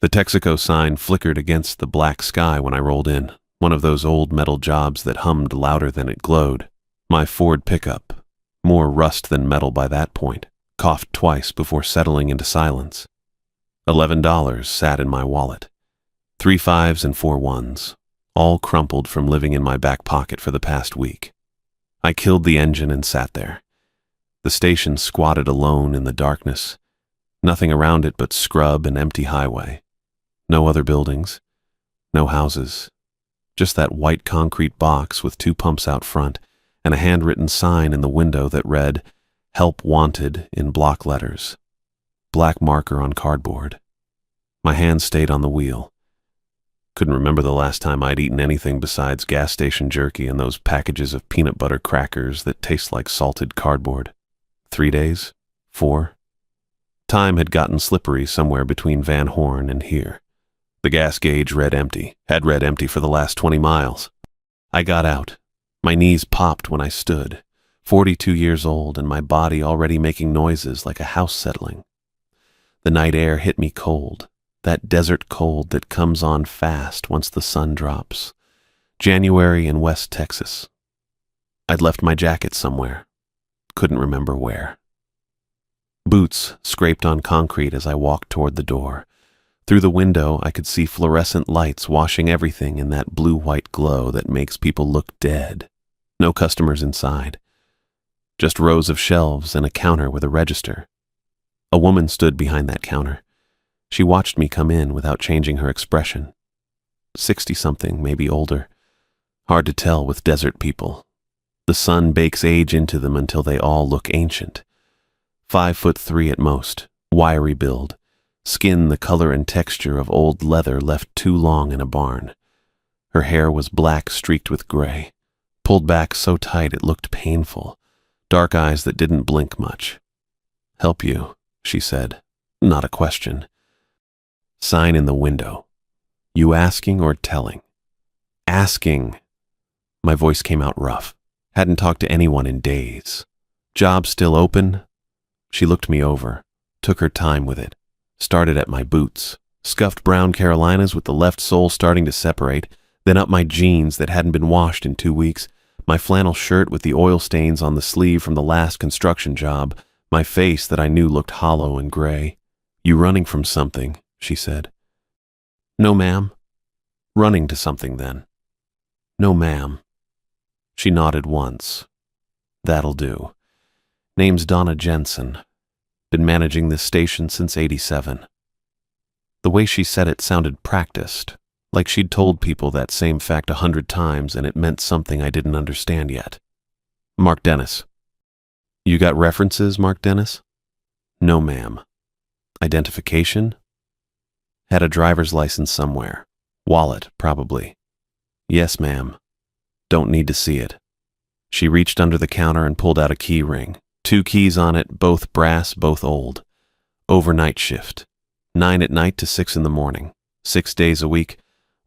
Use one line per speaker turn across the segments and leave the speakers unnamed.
The Texaco sign flickered against the black sky when I rolled in, one of those old metal jobs that hummed louder than it glowed. My Ford pickup, more rust than metal by that point, coughed twice before settling into silence. $11 sat in my wallet. 3 5s and 4 1s, all crumpled from living in my back pocket for the past week. I killed the engine and sat there. The station squatted alone in the darkness, nothing around it but scrub and empty highway. No other buildings, no houses, just that white concrete box with 2 pumps out front and a handwritten sign in the window that read, "Help Wanted" in block letters. Black marker on cardboard. My hand stayed on the wheel. Couldn't remember the last time I'd eaten anything besides gas station jerky and those packages of peanut butter crackers that taste like salted cardboard. 3 days? 4? Time had gotten slippery somewhere between Van Horn and here. The gas gauge had read empty for the last 20 miles. I got out. My knees popped when I stood, 42 years old and my body already making noises like a house settling. The night air hit me cold, that desert cold that comes on fast once the sun drops. January in West Texas. I'd left my jacket somewhere. Couldn't remember where. Boots scraped on concrete as I walked toward the door. Through the window, I could see fluorescent lights washing everything in that blue-white glow that makes people look dead. No customers inside. Just rows of shelves and a counter with a register. A woman stood behind that counter. She watched me come in without changing her expression. 60-something, maybe older. Hard to tell with desert people. The sun bakes age into them until they all look ancient. 5'3" at most, wiry build. Skin the color and texture of old leather left too long in a barn. Her hair was black streaked with gray, pulled back so tight it looked painful, dark eyes that didn't blink much. "Help you," she said, not a question. Sign in the window. You asking or telling? Asking. My voice came out rough. Hadn't talked to anyone in days. Job still open? She looked me over, took her time with it. Started at my boots, scuffed brown Carolinas with the left sole starting to separate, then up my jeans that hadn't been washed in 2 weeks, my flannel shirt with the oil stains on the sleeve from the last construction job, my face that I knew looked hollow and gray. "You running from something," she said. "No, ma'am." "Running to something, then." "No, ma'am." She nodded once. "That'll do. Name's Donna Jensen. Been managing this station since '87. The way she said it sounded practiced, like she'd told people that same fact 100 times and it meant something I didn't understand yet. "Mark Dennis." "You got references, Mark Dennis?" "No, ma'am." "Identification?" "Had a driver's license somewhere. Wallet, probably." "Yes, ma'am." "Don't need to see it." She reached under the counter and pulled out a key ring. 2 keys on it, both brass, both old. Overnight shift. 9 at night to 6 in the morning. 6 days a week.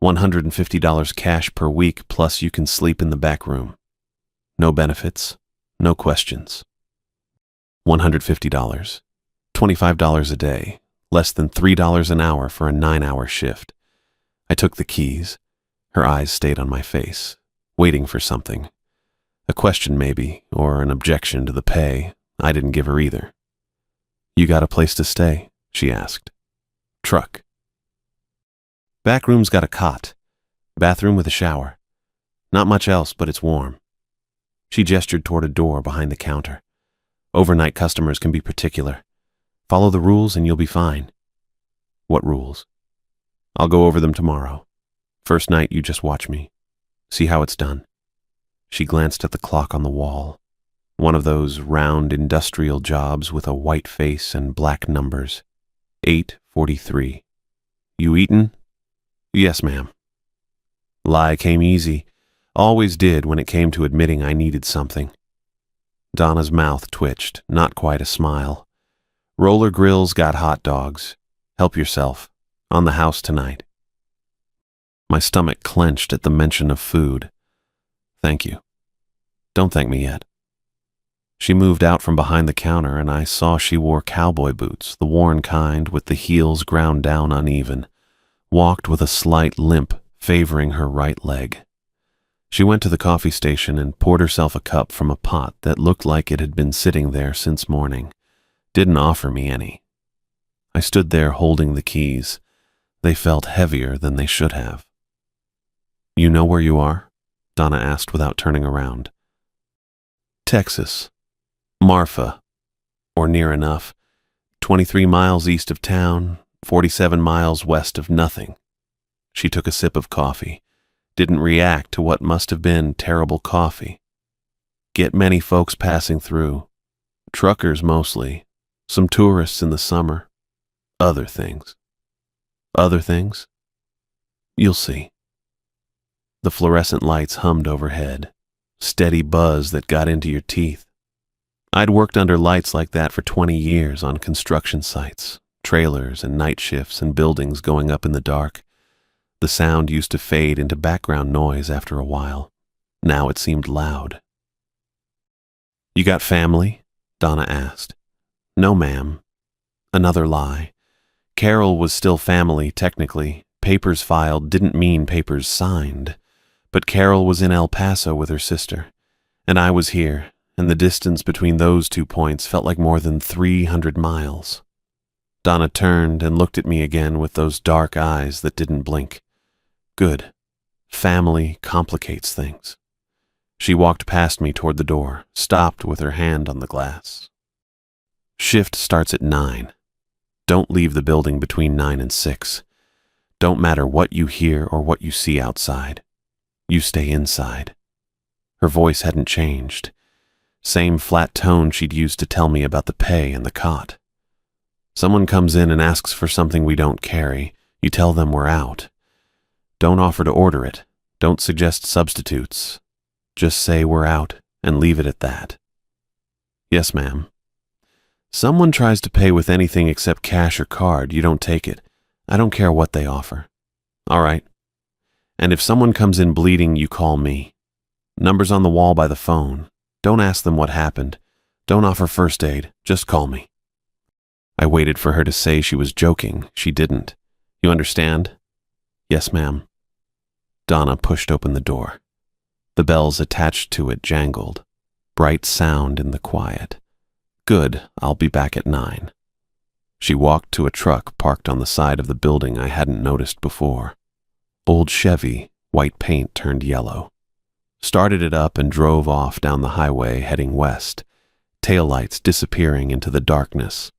$150 cash per week, plus you can sleep in the back room. No benefits. No questions. $150. $25 a day. Less than $3 an hour for a 9-hour shift. I took the keys. Her eyes stayed on my face, waiting for something. A question maybe, or an objection to the pay. I didn't give her either. "You got a place to stay?" she asked. "Truck." "Back room's got a cot. Bathroom with a shower. Not much else, but it's warm." She gestured toward a door behind the counter. "Overnight customers can be particular. Follow the rules and you'll be fine." "What rules?" "I'll go over them tomorrow. First night, you just watch me. See how it's done." She glanced at the clock on the wall. One of those round industrial jobs with a white face and black numbers. 8:43. "You eatin'?" "Yes, ma'am." Lie came easy. Always did when it came to admitting I needed something. Donna's mouth twitched, not quite a smile. "Roller Grill's got hot dogs. Help yourself. On the house tonight." My stomach clenched at the mention of food. "Thank you." "Don't thank me yet." She moved out from behind the counter and I saw she wore cowboy boots, the worn kind with the heels ground down uneven, walked with a slight limp favoring her right leg. She went to the coffee station and poured herself a cup from a pot that looked like it had been sitting there since morning. Didn't offer me any. I stood there holding the keys. They felt heavier than they should have. "You know where you are?" Donna asked without turning around. "Texas. Marfa, or near enough. 23 miles east of town, 47 miles west of nothing." She took a sip of coffee. Didn't react to what must have been terrible coffee. "Get many folks passing through. Truckers mostly. Some tourists in the summer. Other things." "Other things?" "You'll see." The fluorescent lights hummed overhead. Steady buzz that got into your teeth. I'd worked under lights like that for 20 years on construction sites, trailers and night shifts and buildings going up in the dark. The sound used to fade into background noise after a while. Now it seemed loud. "You got family?" Donna asked. "No, ma'am." Another lie. Carol was still family, technically. Papers filed didn't mean papers signed. But Carol was in El Paso with her sister, and I was here, and the distance between those 2 points felt like more than 300 miles. Donna turned and looked at me again with those dark eyes that didn't blink. Good. Family complicates things. She walked past me toward the door, stopped with her hand on the glass. "Shift starts at 9. Don't leave the building between 9 and 6. Don't matter what you hear or what you see outside. You stay inside." Her voice hadn't changed. Same flat tone she'd used to tell me about the pay and the cot. "Someone comes in and asks for something we don't carry. You tell them we're out. Don't offer to order it. Don't suggest substitutes. Just say we're out and leave it at that." "Yes, ma'am." "Someone tries to pay with anything except cash or card. You don't take it. I don't care what they offer." "All right. And if someone comes in bleeding, you call me. Number's on the wall by the phone. Don't ask them what happened. Don't offer first aid. Just call me." I waited for her to say she was joking. She didn't. "You understand?" "Yes, ma'am." Donna pushed open the door. The bells attached to it jangled. Bright sound in the quiet. "Good, I'll be back at 9. She walked to a truck parked on the side of the building I hadn't noticed before. Old Chevy, white paint turned yellow. Started it up and drove off down the highway heading west, taillights disappearing into the darkness.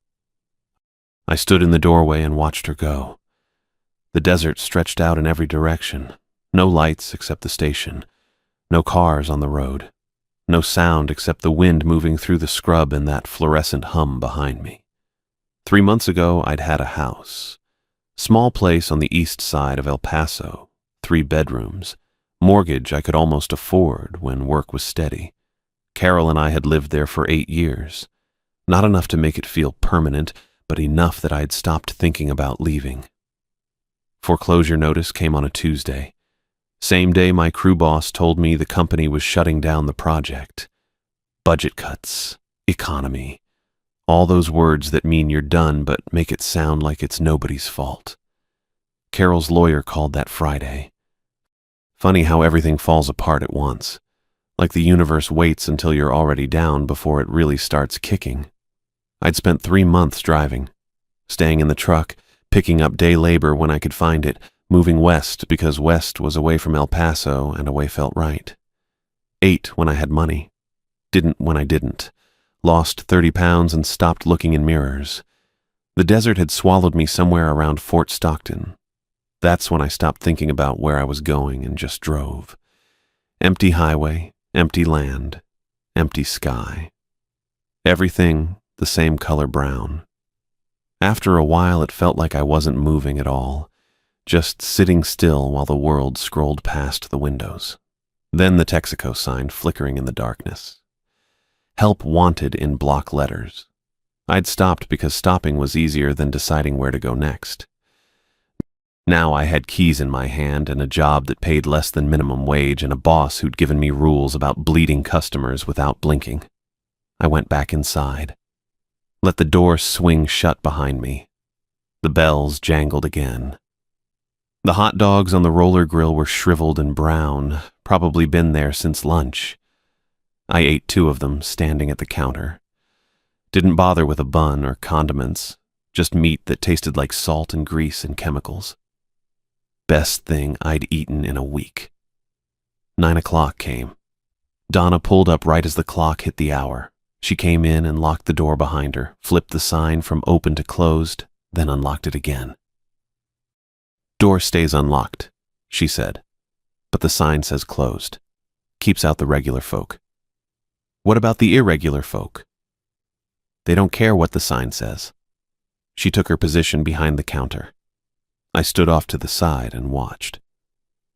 I stood in the doorway and watched her go. The desert stretched out in every direction. No lights except the station. No cars on the road. No sound except the wind moving through the scrub and that fluorescent hum behind me. 3 months ago, I'd had a house. Small place on the east side of El Paso, 3 bedrooms. Mortgage I could almost afford when work was steady. Carol and I had lived there for 8 years. Not enough to make it feel permanent, but enough that I'd stopped thinking about leaving. Foreclosure notice came on a Tuesday. Same day my crew boss told me the company was shutting down the project. Budget cuts, economy, all those words that mean you're done but make it sound like it's nobody's fault. Carol's lawyer called that Friday. Funny how everything falls apart at once, like the universe waits until you're already down before it really starts kicking. I'd spent 3 months driving, staying in the truck, picking up day labor when I could find it, moving west because west was away from El Paso and away felt right. Ate when I had money, didn't when I didn't, lost 30 pounds and stopped looking in mirrors. The desert had swallowed me somewhere around Fort Stockton. That's when I stopped thinking about where I was going and just drove. Empty highway, empty land, empty sky. Everything the same color brown. After a while it felt like I wasn't moving at all, just sitting still while the world scrolled past the windows. Then the Texaco sign flickering in the darkness. Help wanted in block letters. I'd stopped because stopping was easier than deciding where to go next. Now I had keys in my hand and a job that paid less than minimum wage and a boss who'd given me rules about bleeding customers without blinking. I went back inside. Let the door swing shut behind me. The bells jangled again. The hot dogs on the roller grill were shriveled and brown, probably been there since lunch. I ate 2 of them, standing at the counter. Didn't bother with a bun or condiments, just meat that tasted like salt and grease and chemicals. Best thing I'd eaten in a week. 9 o'clock came. Donna pulled up right as the clock hit the hour. She came in and locked the door behind her, flipped the sign from open to closed, then unlocked it again. "Door stays unlocked," she said, "but the sign says closed. Keeps out the regular folk." "What about the irregular folk?" "They don't care what the sign says." She took her position behind the counter. I stood off to the side and watched.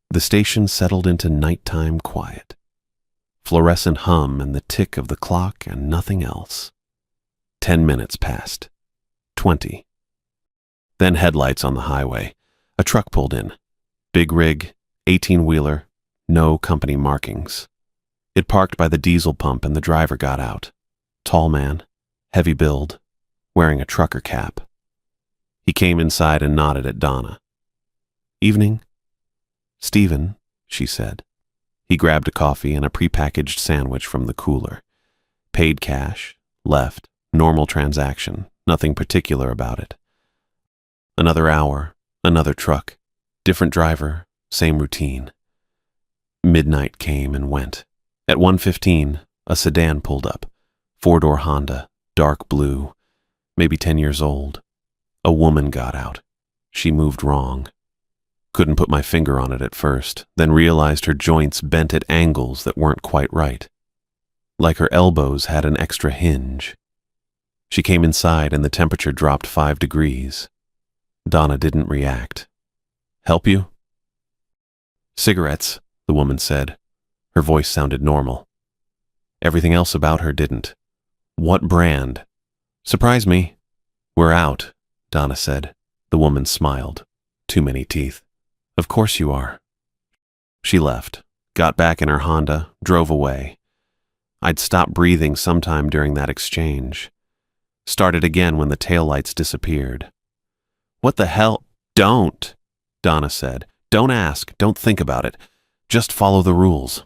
The station settled into nighttime quiet. Fluorescent hum and the tick of the clock and nothing else. 10 minutes passed. 20. Then headlights on the highway. A truck pulled in. Big rig, 18-wheeler, no company markings. It parked by the diesel pump and the driver got out. Tall man, heavy build, wearing a trucker cap. He came inside and nodded at Donna. "Evening." "Stephen," she said. He grabbed a coffee and a prepackaged sandwich from the cooler. Paid cash, left, normal transaction, nothing particular about it. Another hour, another truck, different driver, same routine. Midnight came and went. At 1:15, a sedan pulled up. 4-door Honda, dark blue, maybe 10 years old. A woman got out. She moved wrong. Couldn't put my finger on it at first, then realized her joints bent at angles that weren't quite right. Like her elbows had an extra hinge. She came inside and the temperature dropped 5 degrees. Donna didn't react. "Help you?" "Cigarettes," the woman said. Her voice sounded normal. Everything else about her didn't. "What brand?" "Surprise me." "We're out," Donna said. The woman smiled. Too many teeth. "Of course you are." She left, got back in her Honda, drove away. I'd stopped breathing sometime during that exchange. Started again when the taillights disappeared. "What the hell?" "Don't," Donna said. "Don't ask, don't think about it. Just follow the rules."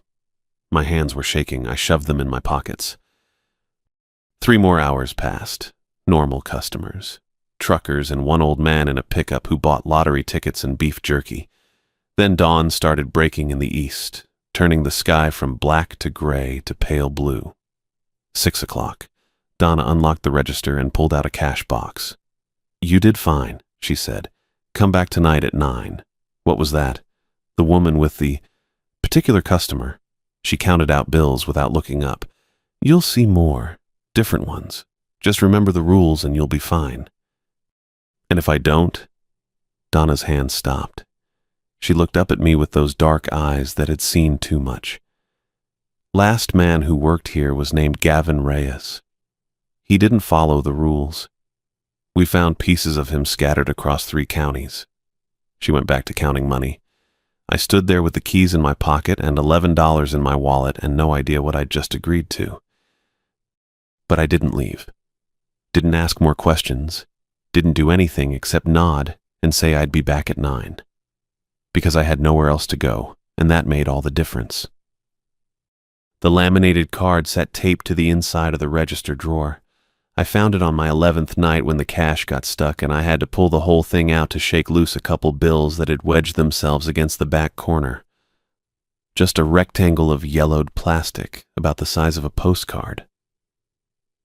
My hands were shaking. I shoved them in my pockets. 3 more hours passed. Normal customers. Truckers and one old man in a pickup who bought lottery tickets and beef jerky. Then dawn started breaking in the east, turning the sky from black to gray to pale blue. 6 o'clock. Donna unlocked the register and pulled out a cash box. "You did fine," she said. "Come back tonight at 9. What was that?" "The woman with the particular customer." She counted out bills without looking up. "You'll see more. Different ones. Just remember the rules and you'll be fine." "And if I don't?" Donna's hand stopped. She looked up at me with those dark eyes that had seen too much. Last man who worked here was named Gavin Reyes. He didn't follow the rules. We found pieces of him scattered across 3 counties. She went back to counting money. I stood there with the keys in my pocket and $11 in my wallet and no idea what I'd just agreed to. But I didn't leave. Didn't ask more questions. Didn't do anything except nod and say I'd be back at 9. Because I had nowhere else to go, and that made all the difference. The laminated card sat taped to the inside of the register drawer. I found it on my 11th night when the cash got stuck and I had to pull the whole thing out to shake loose a couple bills that had wedged themselves against the back corner. Just a rectangle of yellowed plastic about the size of a postcard.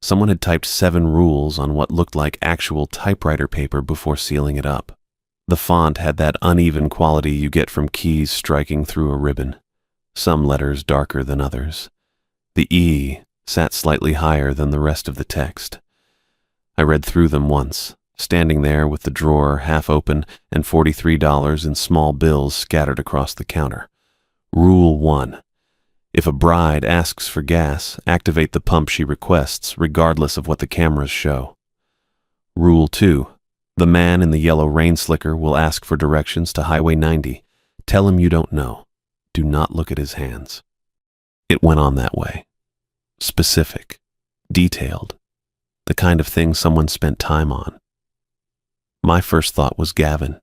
Someone had typed 7 rules on what looked like actual typewriter paper before sealing it up. The font had that uneven quality you get from keys striking through a ribbon. Some letters darker than others. The E sat slightly higher than the rest of the text. I read through them once, standing there with the drawer half open and $43 in small bills scattered across the counter. Rule 1. If a bride asks for gas, activate the pump she requests, regardless of what the cameras show. Rule 2. The man in the yellow rain slicker will ask for directions to Highway 90. Tell him you don't know. Do not look at his hands. It went on that way. Specific. Detailed. The kind of thing someone spent time on. My first thought was Gavin.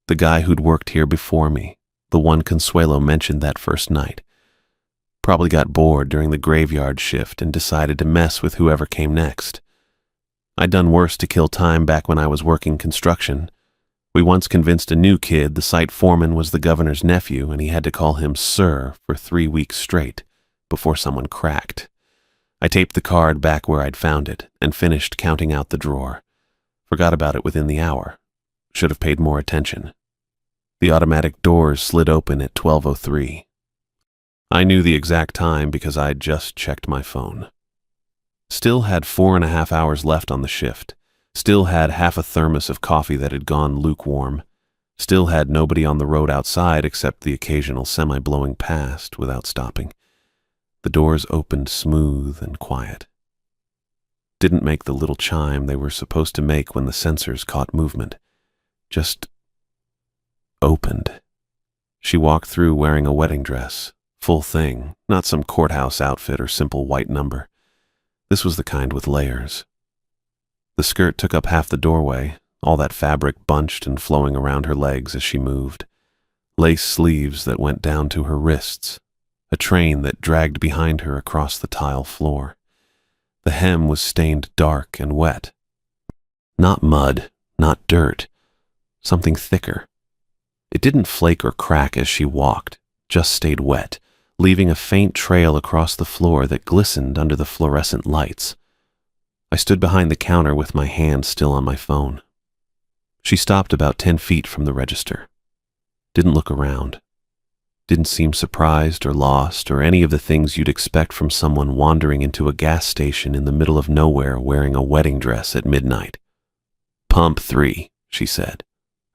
The guy who'd worked here before me, the one Consuelo mentioned that first night. Probably got bored during the graveyard shift and decided to mess with whoever came next. I'd done worse to kill time back when I was working construction. We once convinced a new kid the site foreman was the governor's nephew and he had to call him Sir for 3 weeks straight before someone cracked. I taped the card back where I'd found it and finished counting out the drawer. Forgot about it within the hour. Should have paid more attention. The automatic doors slid open at 12:03. I knew the exact time because I'd just checked my phone. Still had 4.5 hours left on the shift. Still had half a thermos of coffee that had gone lukewarm. Still had nobody on the road outside except the occasional semi blowing past without stopping. The doors opened smooth and quiet. Didn't make the little chime they were supposed to make when the sensors caught movement. Just opened. She walked through wearing a wedding dress. Full thing, not some courthouse outfit or simple white number. This was the kind with layers. The skirt took up half the doorway, all that fabric bunched and flowing around her legs as she moved. Lace sleeves that went down to her wrists. A train that dragged behind her across the tile floor. The hem was stained dark and wet. Not mud, not dirt. Something thicker. It didn't flake or crack as she walked, just stayed wet, leaving a faint trail across the floor that glistened under the fluorescent lights. I stood behind the counter with my hand still on my phone. She stopped about 10 feet from the register. Didn't look around. Didn't seem surprised or lost or any of the things you'd expect from someone wandering into a gas station in the middle of nowhere wearing a wedding dress at midnight. "Pump 3, she said.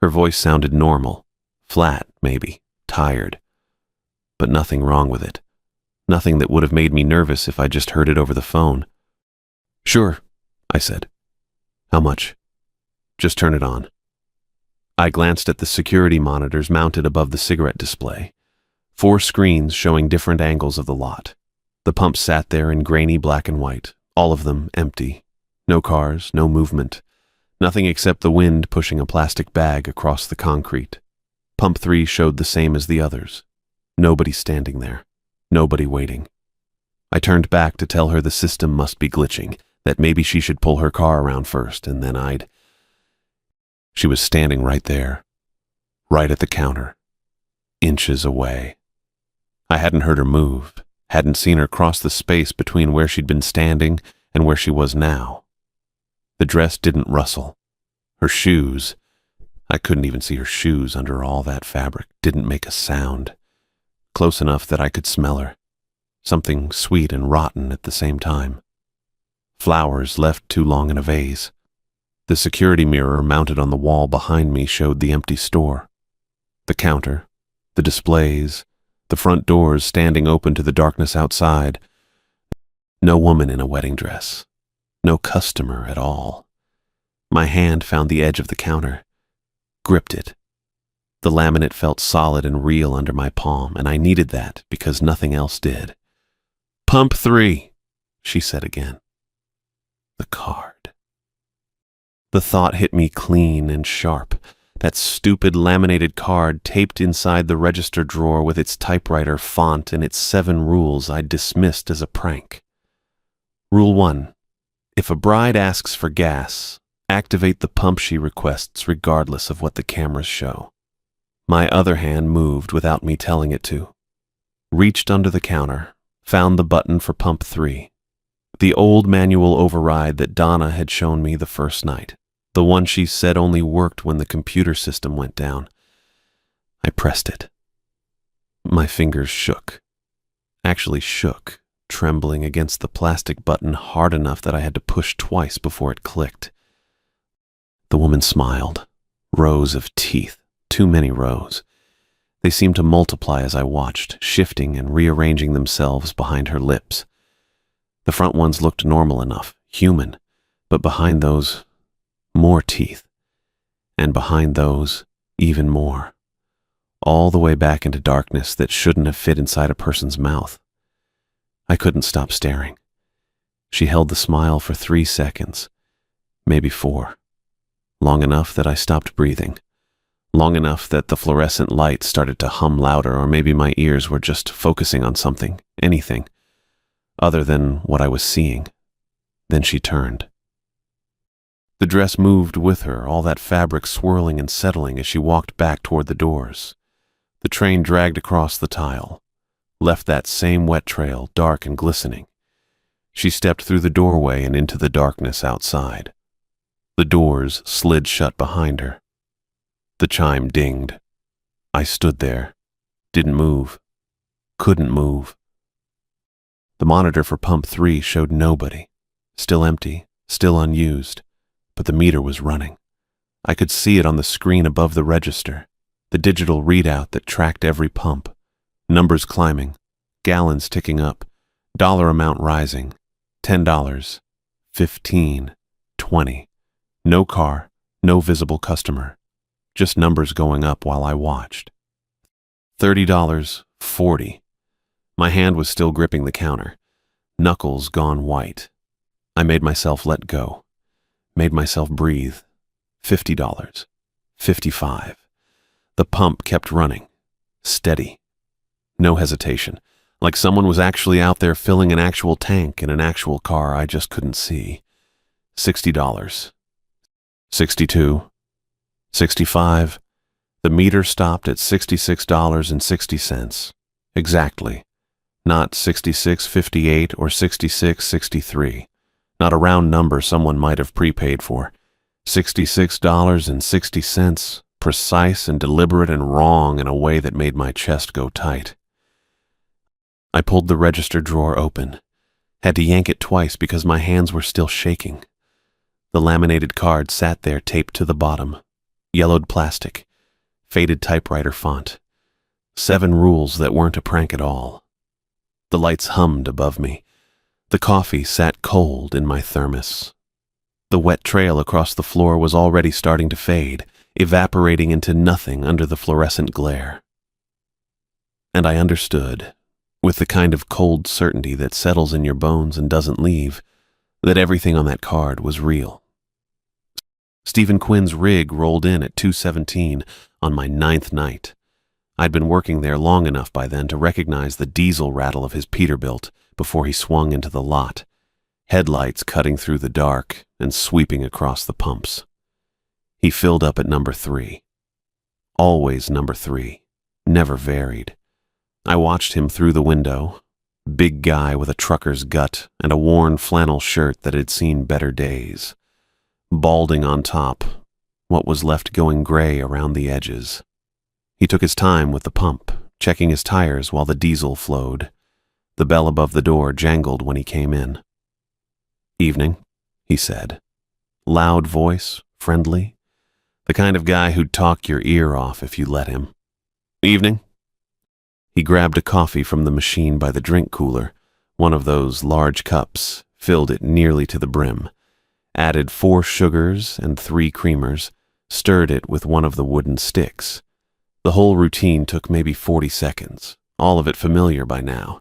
Her voice sounded normal, flat maybe, tired. But nothing wrong with it. Nothing that would have made me nervous if I just heard it over the phone. "Sure," I said. "How much?" "Just turn it on." I glanced at the security monitors mounted above the cigarette display. 4 screens showing different angles of the lot. The pump sat there in grainy black and white, all of them empty. No cars, no movement. Nothing except the wind pushing a plastic bag across the concrete. Pump 3 showed the same as the others. Nobody standing there. Nobody waiting. I turned back to tell her the system must be glitching, that maybe she should pull her car around first, and then I'd... She was standing right there, right at the counter, inches away. I hadn't heard her move, hadn't seen her cross the space between where she'd been standing and where she was now. The dress didn't rustle. Her shoes, I couldn't even see her shoes under all that fabric, didn't make a sound. Close enough that I could smell her. Something sweet and rotten at the same time. Flowers left too long in a vase. The security mirror mounted on the wall behind me showed the empty store. The counter, the displays, the front doors standing open to the darkness outside. No woman in a wedding dress. No customer at all. My hand found the edge of the counter. Gripped it. The laminate felt solid and real under my palm, and I needed that because nothing else did. "Pump 3, she said again. The card. The thought hit me clean and sharp. That stupid laminated card taped inside the register drawer with its typewriter font and its 7 rules I'd dismissed as a prank. Rule 1. If a bride asks for gas, activate the pump she requests regardless of what the cameras show. My other hand moved without me telling it to. Reached under the counter, found the button for pump 3. The old manual override that Donna had shown me the first night. The one she said only worked when the computer system went down. I pressed it. My fingers shook. Actually shook, trembling against the plastic button hard enough that I had to push twice before it clicked. The woman smiled. Rows of teeth. Too many rows. They seemed to multiply as I watched, shifting and rearranging themselves behind her lips. The front ones looked normal enough, human, but behind those, more teeth. And behind those, even more. All the way back into darkness that shouldn't have fit inside a person's mouth. I couldn't stop staring. She held the smile for 3 seconds, maybe 4. Long enough that I stopped breathing. long enough that the fluorescent light started to hum louder, or maybe my ears were just focusing on something, anything, other than what I was seeing. Then she turned. The dress moved with her, all that fabric swirling and settling as she walked back toward the doors. The train dragged across the tile, left that same wet trail, dark and glistening. She stepped through the doorway and into the darkness outside. The doors slid shut behind her. The chime dinged. I stood there, didn't move, couldn't move. The monitor for pump 3 showed nobody, still empty, still unused, but the meter was running. I could see it on the screen above the register, the digital readout that tracked every pump, numbers climbing, gallons ticking up, dollar amount rising, $10, 15, 20. No car, no visible customer, just numbers going up while I watched. $30, 40. My hand was still gripping the counter, knuckles gone white. I made myself let go, made myself breathe. $50, 55. The pump kept running, steady. No hesitation, like someone was actually out there filling an actual tank in an actual car I just couldn't see. $60. 62, 65. The meter stopped at $66.60. Exactly. Not 66.58 or 66.63. Not a round number someone might have prepaid for. $66.60, precise and deliberate and wrong in a way that made my chest go tight. I pulled the register drawer open. Had to yank it twice because my hands were still shaking. The laminated card sat there taped to the bottom. Yellowed plastic. Faded typewriter font. 7 rules that weren't a prank at all. The lights hummed above me. The coffee sat cold in my thermos. The wet trail across the floor was already starting to fade, evaporating into nothing under the fluorescent glare. And I understood, with the kind of cold certainty that settles in your bones and doesn't leave, that everything on that card was real. Stephen Quinn's rig rolled in at 2:17 on my 9th night. I'd been working there long enough by then to recognize the diesel rattle of his Peterbilt before he swung into the lot, headlights cutting through the dark and sweeping across the pumps. He filled up at number 3. Always number 3, never varied. I watched him through the window, big guy with a trucker's gut and a worn flannel shirt that had seen better days. Balding on top, what was left going gray around the edges. He took his time with the pump, checking his tires while the diesel flowed. The bell above the door jangled when he came in. "Evening," he said. Loud voice, friendly. The kind of guy who'd talk your ear off if you let him. "Evening." He grabbed a coffee from the machine by the drink cooler, one of those large cups, filled it nearly to the brim, added 4 sugars and 3 creamers, stirred it with one of the wooden sticks. The whole routine took maybe 40 seconds, all of it familiar by now.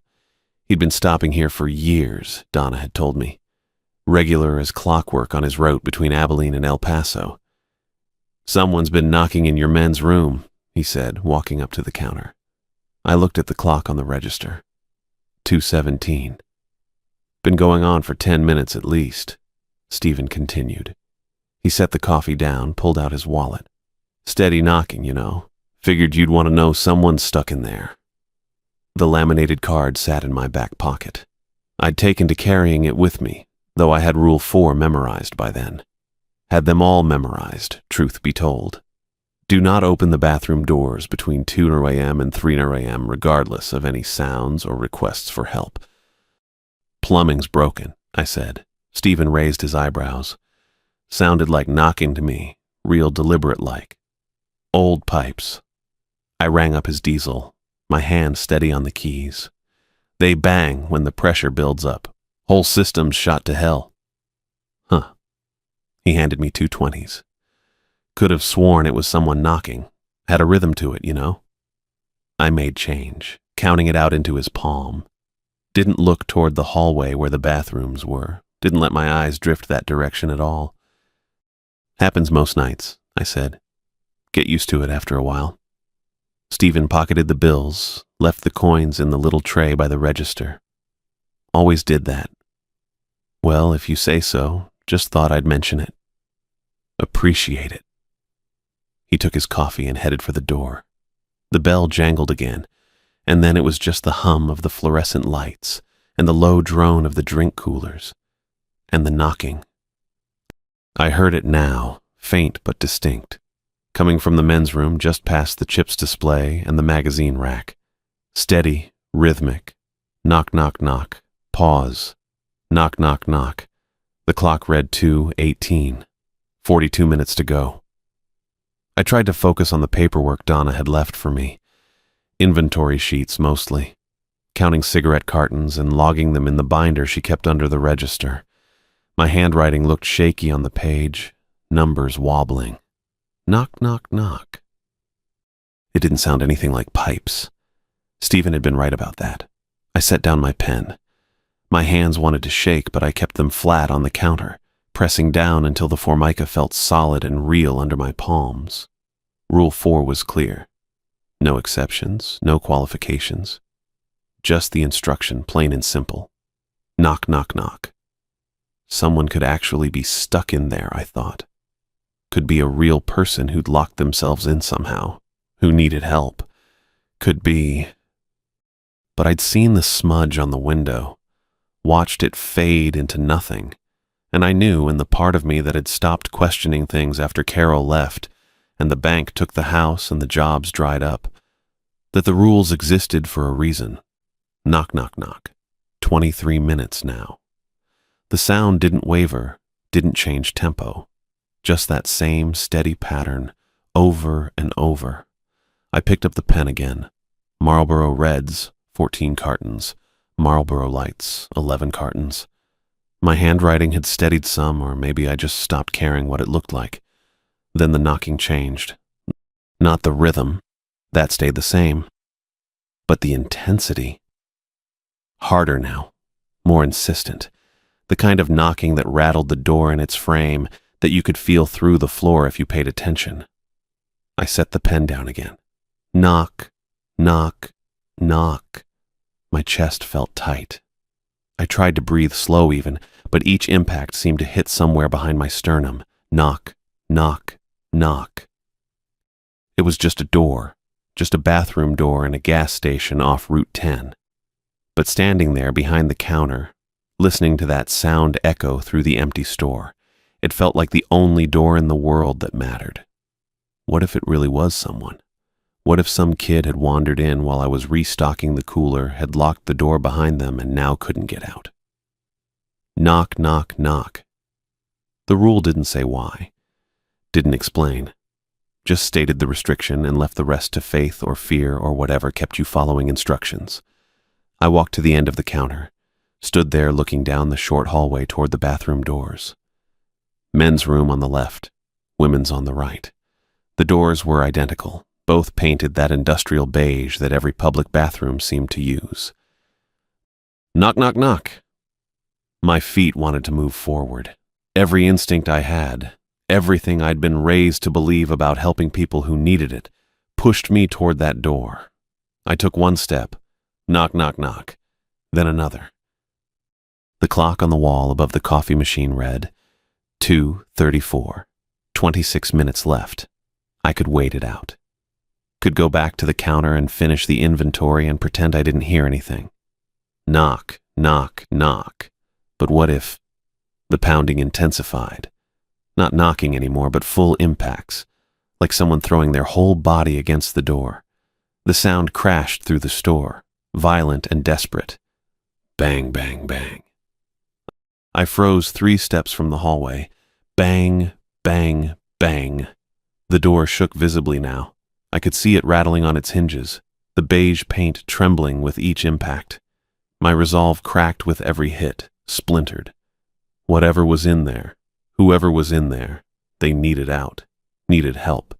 He'd been stopping here for years, Donna had told me. Regular as clockwork on his route between Abilene and El Paso. "Someone's been knocking in your men's room," he said, walking up to the counter. I looked at the clock on the register. 2:17. "Been going on for 10 minutes at least," Stephen continued. He set the coffee down, pulled out his wallet. "Steady knocking, you know. Figured you'd want to know someone's stuck in there." The laminated card sat in my back pocket. I'd taken to carrying it with me, though I had Rule 4 memorized by then. Had them all memorized, truth be told. Do not open the bathroom doors between 2 a.m. and 3 a.m. regardless of any sounds or requests for help. "Plumbing's broken," I said. Stephen raised his eyebrows. Sounded like knocking to me, real deliberate-like. "Old pipes." I rang up his diesel, my hand steady on the keys. They bang when the pressure builds up. Whole system's shot to hell. "Huh." He handed me 2 20s. Could have sworn it was someone knocking. Had a rhythm to it, you know. I made change, counting it out into his palm. Didn't look toward the hallway where the bathrooms were. Didn't let my eyes drift that direction at all. "Happens most nights," I said. Get used to it after a while. Stephen pocketed the bills, left the coins in the little tray by the register. Always did that. Well, if you say so, just thought I'd mention it. Appreciate it. He took his coffee and headed for the door. The bell jangled again, and then it was just the hum of the fluorescent lights and the low drone of the drink coolers and the knocking. I heard it now, faint but distinct, coming from the men's room just past the chips display and the magazine rack. Steady, rhythmic. Knock, knock, knock. Pause. Knock, knock, knock. The clock read 2:18. 42 minutes to go. I tried to focus on the paperwork Donna had left for me. Inventory sheets, mostly. Counting cigarette cartons and logging them in the binder she kept under the register. My handwriting looked shaky on the page, numbers wobbling. Knock, knock, knock. It didn't sound anything like pipes. Stephen had been right about that. I set down my pen. My hands wanted to shake, but I kept them flat on the counter, pressing down until the formica felt solid and real under my palms. Rule 4 was clear. No exceptions, no qualifications. Just the instruction, plain and simple. Knock, knock, knock. Someone could actually be stuck in there, I thought. Could be a real person who'd locked themselves in somehow, who needed help. Could be... But I'd seen the smudge on the window, watched it fade into nothing, and I knew in the part of me that had stopped questioning things after Carol left, and the bank took the house and the jobs dried up, that the rules existed for a reason. Knock, knock, knock. 23 minutes now. The sound didn't waver, didn't change tempo. Just that same steady pattern, over and over. I picked up the pen again. Marlboro Reds, 14 cartons. Marlboro Lights, 11 cartons. My handwriting had steadied some, or maybe I just stopped caring what it looked like. Then the knocking changed. Not the rhythm. That stayed the same. But the intensity. Harder now. More insistent. The kind of knocking that rattled the door in its frame, that you could feel through the floor if you paid attention. I set the pen down again. Knock, knock, knock. My chest felt tight. I tried to breathe slow even, but each impact seemed to hit somewhere behind my sternum. Knock, knock, knock. It was just a door, just a bathroom door in a gas station off Route 10. But standing there behind the counter, listening to that sound echo through the empty store, it felt like the only door in the world that mattered. What if it really was someone? What if some kid had wandered in while I was restocking the cooler, had locked the door behind them, and now couldn't get out? Knock, knock, knock. The rule didn't say why. Didn't explain. Just stated the restriction and left the rest to faith or fear or whatever kept you following instructions. I walked to the end of the counter, stood there looking down the short hallway toward the bathroom doors. Men's room on the left, women's on the right. The doors were identical. Both painted that industrial beige that every public bathroom seemed to use. Knock, knock, knock. My feet wanted to move forward. Every instinct I had, everything I'd been raised to believe about helping people who needed it, pushed me toward that door. I took one step. Knock, knock, knock. Then another. The clock on the wall above the coffee machine read 2:34. 26 minutes left. I could wait it out. Could go back to the counter and finish the inventory and pretend I didn't hear anything. Knock, knock, knock. But what if the pounding intensified? Not knocking anymore, but full impacts, like someone throwing their whole body against the door. The sound crashed through the store, violent and desperate. Bang, bang, bang. I froze 3 steps from the hallway. Bang, bang, bang. The door shook visibly now. I could see it rattling on its hinges, the beige paint trembling with each impact. My resolve cracked with every hit, splintered. Whatever was in there, whoever was in there, they needed out, needed help.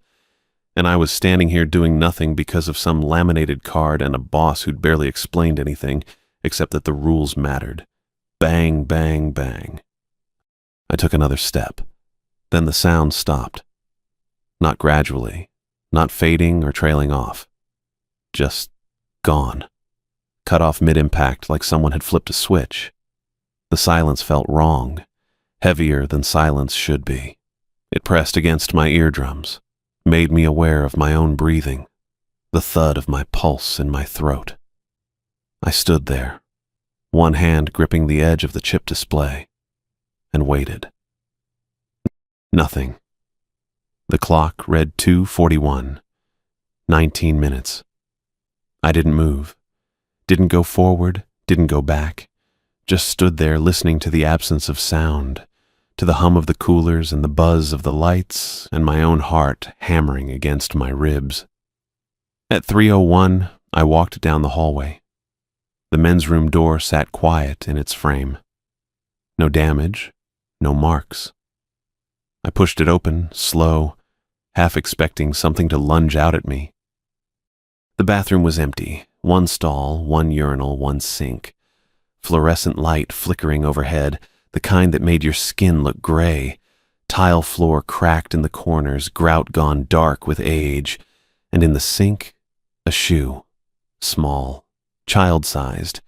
And I was standing here doing nothing because of some laminated card and a boss who'd barely explained anything, except that the rules mattered. Bang, bang, bang. I took another step. Then the sound stopped. Not gradually, not fading or trailing off. Just gone. Cut off mid-impact like someone had flipped a switch. The silence felt wrong, heavier than silence should be. It pressed against my eardrums, made me aware of my own breathing, the thud of my pulse in my throat. I stood there, one hand gripping the edge of the chip display, and waited. Nothing. The clock read 2:41, 19 minutes. I didn't move, didn't go forward, didn't go back, just stood there listening to the absence of sound, to the hum of the coolers and the buzz of the lights and my own heart hammering against my ribs. At 3:01, I walked down the hallway. The men's room door sat quiet in its frame. No damage, no marks. I pushed it open, slow, half expecting something to lunge out at me. The bathroom was empty. One stall, one urinal, one sink. Fluorescent light flickering overhead, the kind that made your skin look gray. Tile floor cracked in the corners, grout gone dark with age. And in the sink, a shoe. Small, child-sized.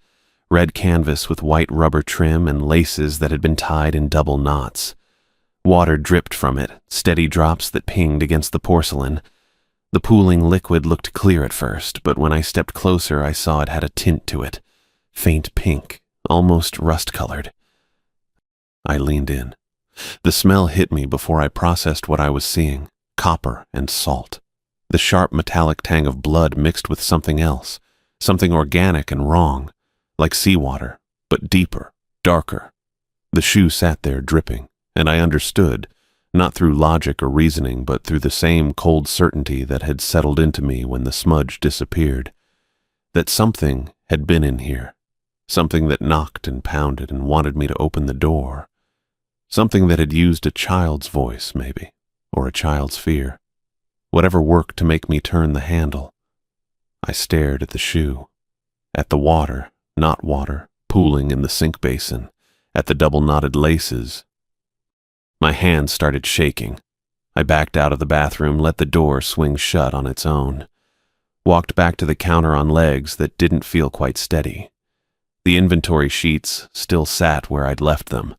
Red canvas with white rubber trim and laces that had been tied in double knots. Water dripped from it, steady drops that pinged against the porcelain. The pooling liquid looked clear at first, but when I stepped closer I saw it had a tint to it. Faint pink, almost rust-colored. I leaned in. The smell hit me before I processed what I was seeing. Copper and salt. The sharp metallic tang of blood mixed with something else. Something organic and wrong. Like seawater, but deeper, darker. The shoe sat there dripping, and I understood, not through logic or reasoning, but through the same cold certainty that had settled into me when the smudge disappeared, that something had been in here, something that knocked and pounded and wanted me to open the door, something that had used a child's voice, maybe, or a child's fear, whatever worked to make me turn the handle. I stared at the shoe, at the water, not water, pooling in the sink basin, at the double-knotted laces. My hand started shaking. I backed out of the bathroom, let the door swing shut on its own. Walked back to the counter on legs that didn't feel quite steady. The inventory sheets still sat where I'd left them.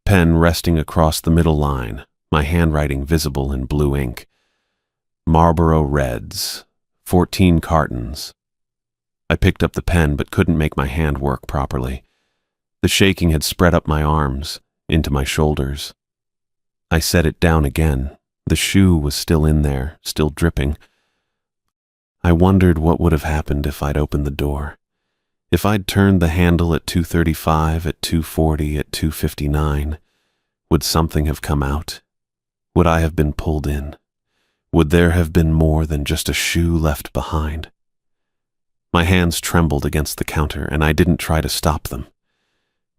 Pen resting across the middle line, my handwriting visible in blue ink. Marlboro Reds, 14 cartons. I picked up the pen but couldn't make my hand work properly. The shaking had spread up my arms, into my shoulders. I set it down again. The shoe was still in there, still dripping. I wondered what would have happened if I'd opened the door. If I'd turned the handle at 2:35, at 2:40, at 2:59, would something have come out? Would I have been pulled in? Would there have been more than just a shoe left behind? My hands trembled against the counter, and I didn't try to stop them.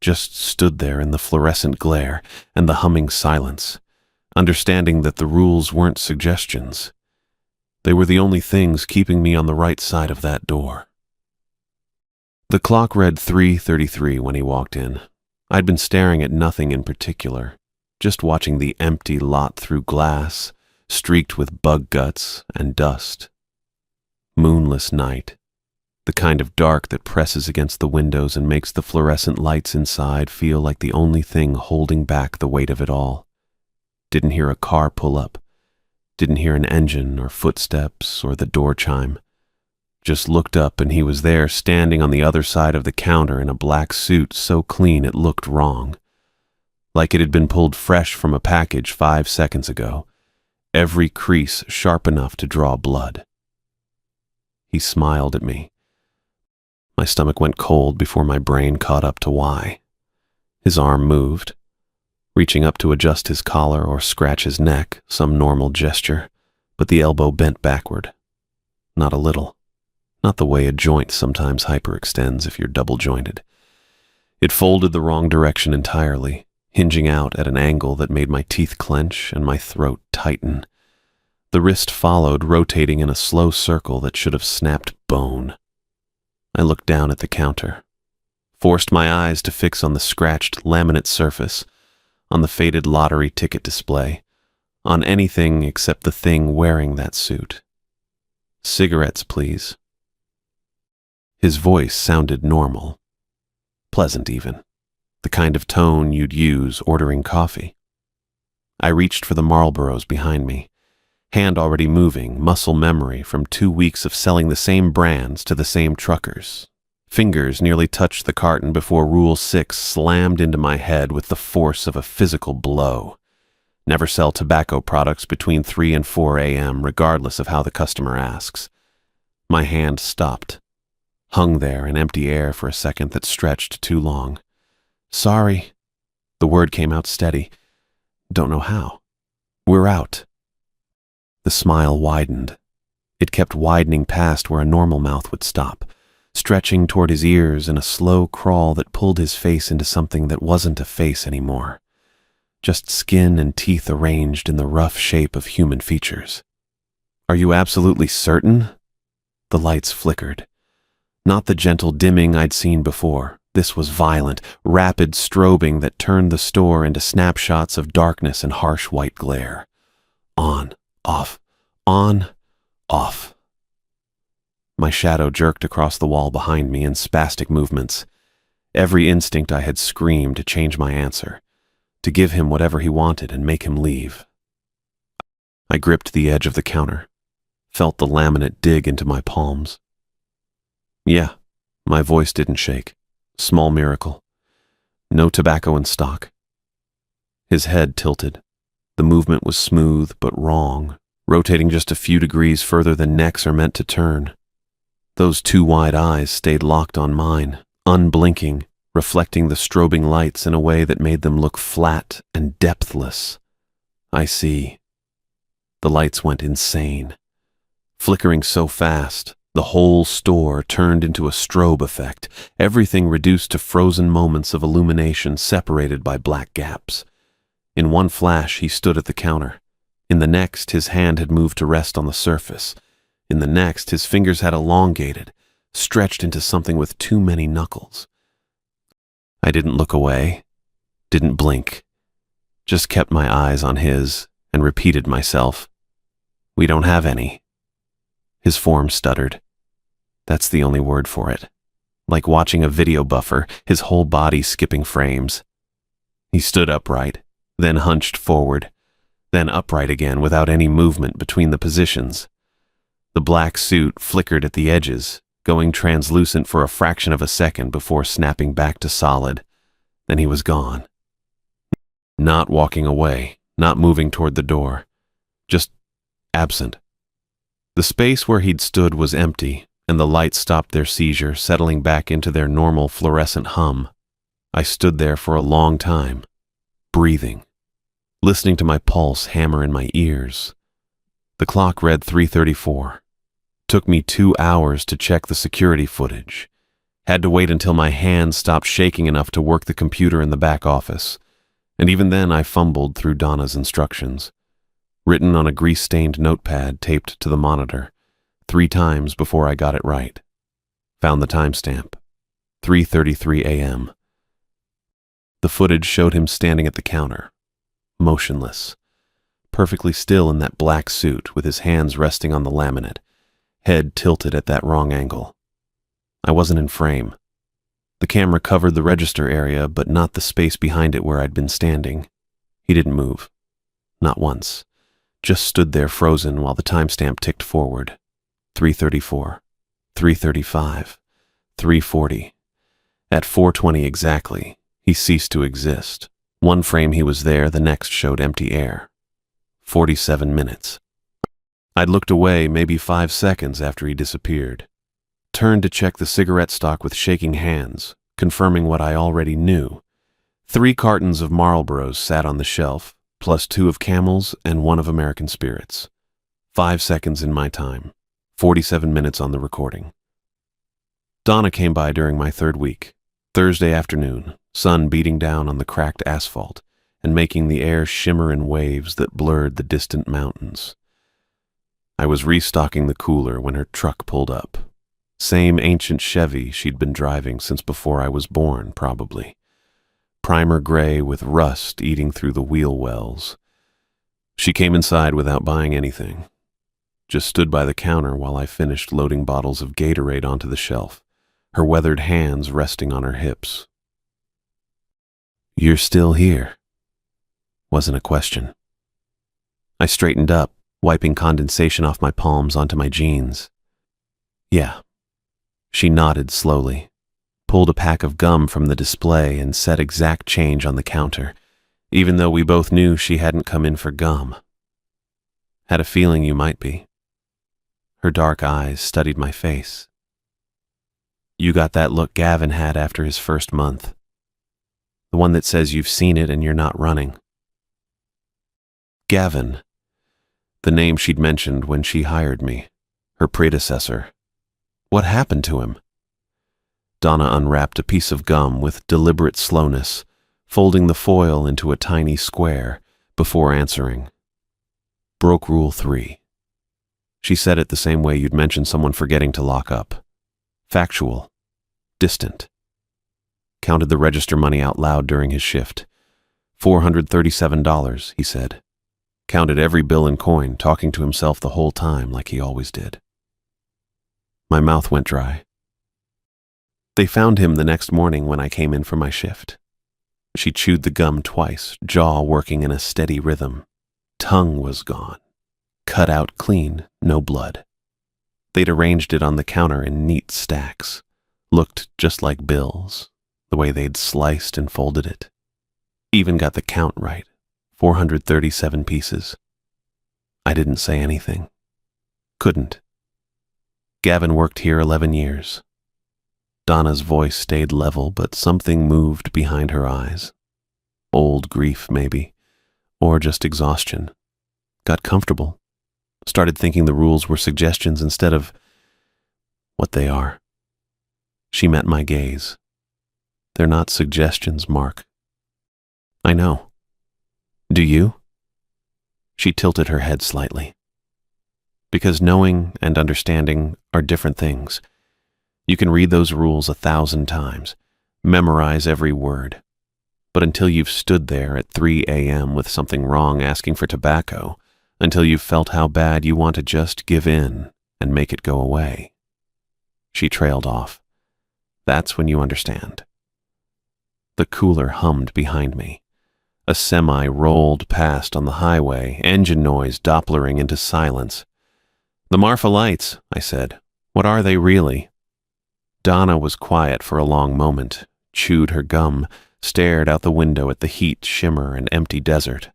Just stood there in the fluorescent glare and the humming silence, understanding that the rules weren't suggestions. They were the only things keeping me on the right side of that door. The clock read 3:33 when he walked in. I'd been staring at nothing in particular, just watching the empty lot through glass, streaked with bug guts and dust. Moonless night. The kind of dark that presses against the windows and makes the fluorescent lights inside feel like the only thing holding back the weight of it all. Didn't hear a car pull up. Didn't hear an engine or footsteps or the door chime. Just looked up and he was there standing on the other side of the counter in a black suit so clean it looked wrong. Like it had been pulled fresh from a package 5 seconds ago. Every crease sharp enough to draw blood. He smiled at me. My stomach went cold before my brain caught up to why. His arm moved, reaching up to adjust his collar or scratch his neck, some normal gesture, but the elbow bent backward. Not a little. Not the way a joint sometimes hyperextends if you're double-jointed. It folded the wrong direction entirely, hinging out at an angle that made my teeth clench and my throat tighten. The wrist followed, rotating in a slow circle that should have snapped bone. I looked down at the counter, forced my eyes to fix on the scratched laminate surface, on the faded lottery ticket display, on anything except the thing wearing that suit, Cigarettes, please. His voice sounded normal, pleasant even, the kind of tone you'd use ordering coffee. I reached for the Marlboros behind me, hand already moving, muscle memory from 2 weeks of selling the same brands to the same truckers. Fingers nearly touched the carton before Rule 6 slammed into my head with the force of a physical blow. Never sell tobacco products between 3 and 4 a.m. regardless of how the customer asks. My hand stopped, hung there in empty air for a second that stretched too long. Sorry. The word came out steady. Don't know how. We're out. The smile widened. It kept widening past where a normal mouth would stop, stretching toward his ears in a slow crawl that pulled his face into something that wasn't a face anymore. Just skin and teeth arranged in the rough shape of human features. Are you absolutely certain? The lights flickered. Not the gentle dimming I'd seen before. This was violent, rapid strobing that turned the store into snapshots of darkness and harsh white glare. On, off, on, off. My shadow jerked across the wall behind me in spastic movements. Every instinct I had screamed to change my answer, to give him whatever he wanted and make him leave. I gripped the edge of the counter, felt the laminate dig into my palms. Yeah, my voice didn't shake. Small miracle. No tobacco in stock. His head tilted. The movement was smooth but wrong, rotating just a few degrees further than necks are meant to turn. Those 2 wide eyes stayed locked on mine, unblinking, reflecting the strobing lights in a way that made them look flat and depthless. I see. The lights went insane. Flickering so fast, the whole store turned into a strobe effect, everything reduced to frozen moments of illumination separated by black gaps. In one flash, he stood at the counter. In the next, his hand had moved to rest on the surface. In the next, his fingers had elongated, stretched into something with too many knuckles. I didn't look away, didn't blink, just kept my eyes on his and repeated myself, "We don't have any." His form stuttered. That's the only word for it. Like watching a video buffer, his whole body skipping frames. He stood upright, then hunched forward, then upright again without any movement between the positions. The black suit flickered at the edges, going translucent for a fraction of a second before snapping back to solid. Then he was gone. Not walking away, not moving toward the door. Just absent. The space where he'd stood was empty, and the lights stopped their seizure, settling back into their normal fluorescent hum. I stood there for a long time, breathing, listening to my pulse hammer in my ears. The clock read 3:34. Took me 2 hours to check the security footage. Had to wait until my hands stopped shaking enough to work the computer in the back office. And even then I fumbled through Donna's instructions, written on a grease-stained notepad taped to the monitor, 3 times before I got it right. Found the timestamp, 3:33 a.m. The footage showed him standing at the counter, motionless, perfectly still in that black suit with his hands resting on the laminate, head tilted at that wrong angle. I wasn't in frame. The camera covered the register area, but not the space behind it where I'd been standing. He didn't move. Not once. Just stood there frozen while the timestamp ticked forward. 3:34, 3:35, 3:40. At 4:20 exactly, he ceased to exist. One frame he was there, the next showed empty air. 47 minutes. I'd looked away maybe 5 seconds after he disappeared. Turned to check the cigarette stock with shaking hands, confirming what I already knew. 3 cartons of Marlboros sat on the shelf, plus 2 of Camels and 1 of American Spirits. 5 seconds in my time, 47 minutes on the recording. Donna came by during my 3rd week. Thursday afternoon, sun beating down on the cracked asphalt and making the air shimmer in waves that blurred the distant mountains. I was restocking the cooler when her truck pulled up. Same ancient Chevy she'd been driving since before I was born, probably. Primer gray with rust eating through the wheel wells. She came inside without buying anything. just stood by the counter while I finished loading bottles of Gatorade onto the shelf, her weathered hands resting on her hips. "You're still here," wasn't a question. I straightened up, wiping condensation off my palms onto my jeans. "Yeah." She nodded slowly, pulled a pack of gum from the display and set exact change on the counter, even though we both knew she hadn't come in for gum. "Had a feeling you might be." Her dark eyes studied my face. "You got that look Gavin had after his first month. The one that says you've seen it and you're not running." Gavin. The name she'd mentioned when she hired me. Her predecessor. What happened to him? Donna unwrapped a piece of gum with deliberate slowness, folding the foil into a tiny square before answering. "Broke Rule 3. She said it the same way you'd mention someone forgetting to lock up. Factual. Distant. Counted the register money out loud during his shift. $437, he said. Counted every bill and coin, talking to himself the whole time like he always did." My mouth went dry. "They found him the next morning when I came in for my shift." She chewed the gum twice, jaw working in a steady rhythm. Tongue was gone. Cut out clean, no blood. They'd arranged it on the counter in neat stacks. Looked just like bills, the way they'd sliced and folded it. Even got the count right. 437 pieces. I didn't say anything. Couldn't. Gavin worked here 11 years. Donna's voice stayed level, but something moved behind her eyes. Old grief, maybe, or just exhaustion. Got comfortable. Started thinking the rules were suggestions instead of what they are. She met my gaze. "They're not suggestions, Mark." "I know. Do you?" She tilted her head slightly. "Because knowing and understanding are different things. You can read those rules 1,000 times, memorize every word. But until you've stood there at 3 a.m. with something wrong asking for tobacco, until you've felt how bad you want to just give in and make it go away." She trailed off. "That's when you understand." The cooler hummed behind me. A semi rolled past on the highway, engine noise Dopplering into silence. "The Marfa lights," I said. "What are they really?" Donna was quiet for a long moment, chewed her gum, stared out the window at the heat, shimmer, and empty desert.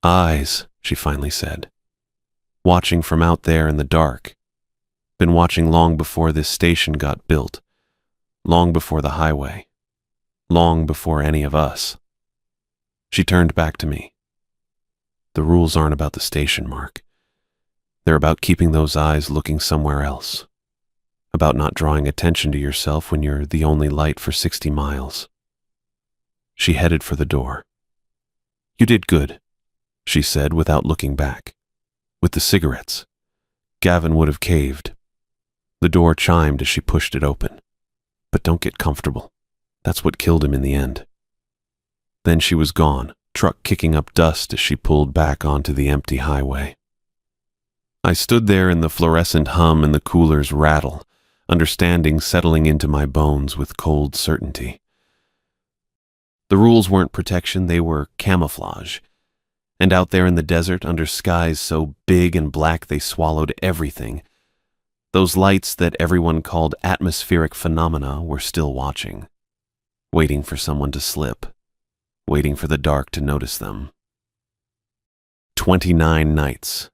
"Eyes," she finally said. "Watching from out there in the dark. Been watching long before this station got built. Long before the highway. Long before any of us." She turned back to me. "The rules aren't about the station, Mark. They're about keeping those eyes looking somewhere else. About not drawing attention to yourself when you're the only light for 60 miles. She headed for the door. "You did good," she said without looking back. "With the cigarettes. Gavin would have caved." The door chimed as she pushed it open. "But don't get comfortable. That's what killed him in the end." Then she was gone, truck kicking up dust as she pulled back onto the empty highway. I stood there in the fluorescent hum and the cooler's rattle, understanding settling into my bones with cold certainty. The rules weren't protection, they were camouflage. And out there in the desert, under skies so big and black they swallowed everything, those lights that everyone called atmospheric phenomena were still watching, waiting for someone to slip, waiting for the dark to notice them. 29 nights.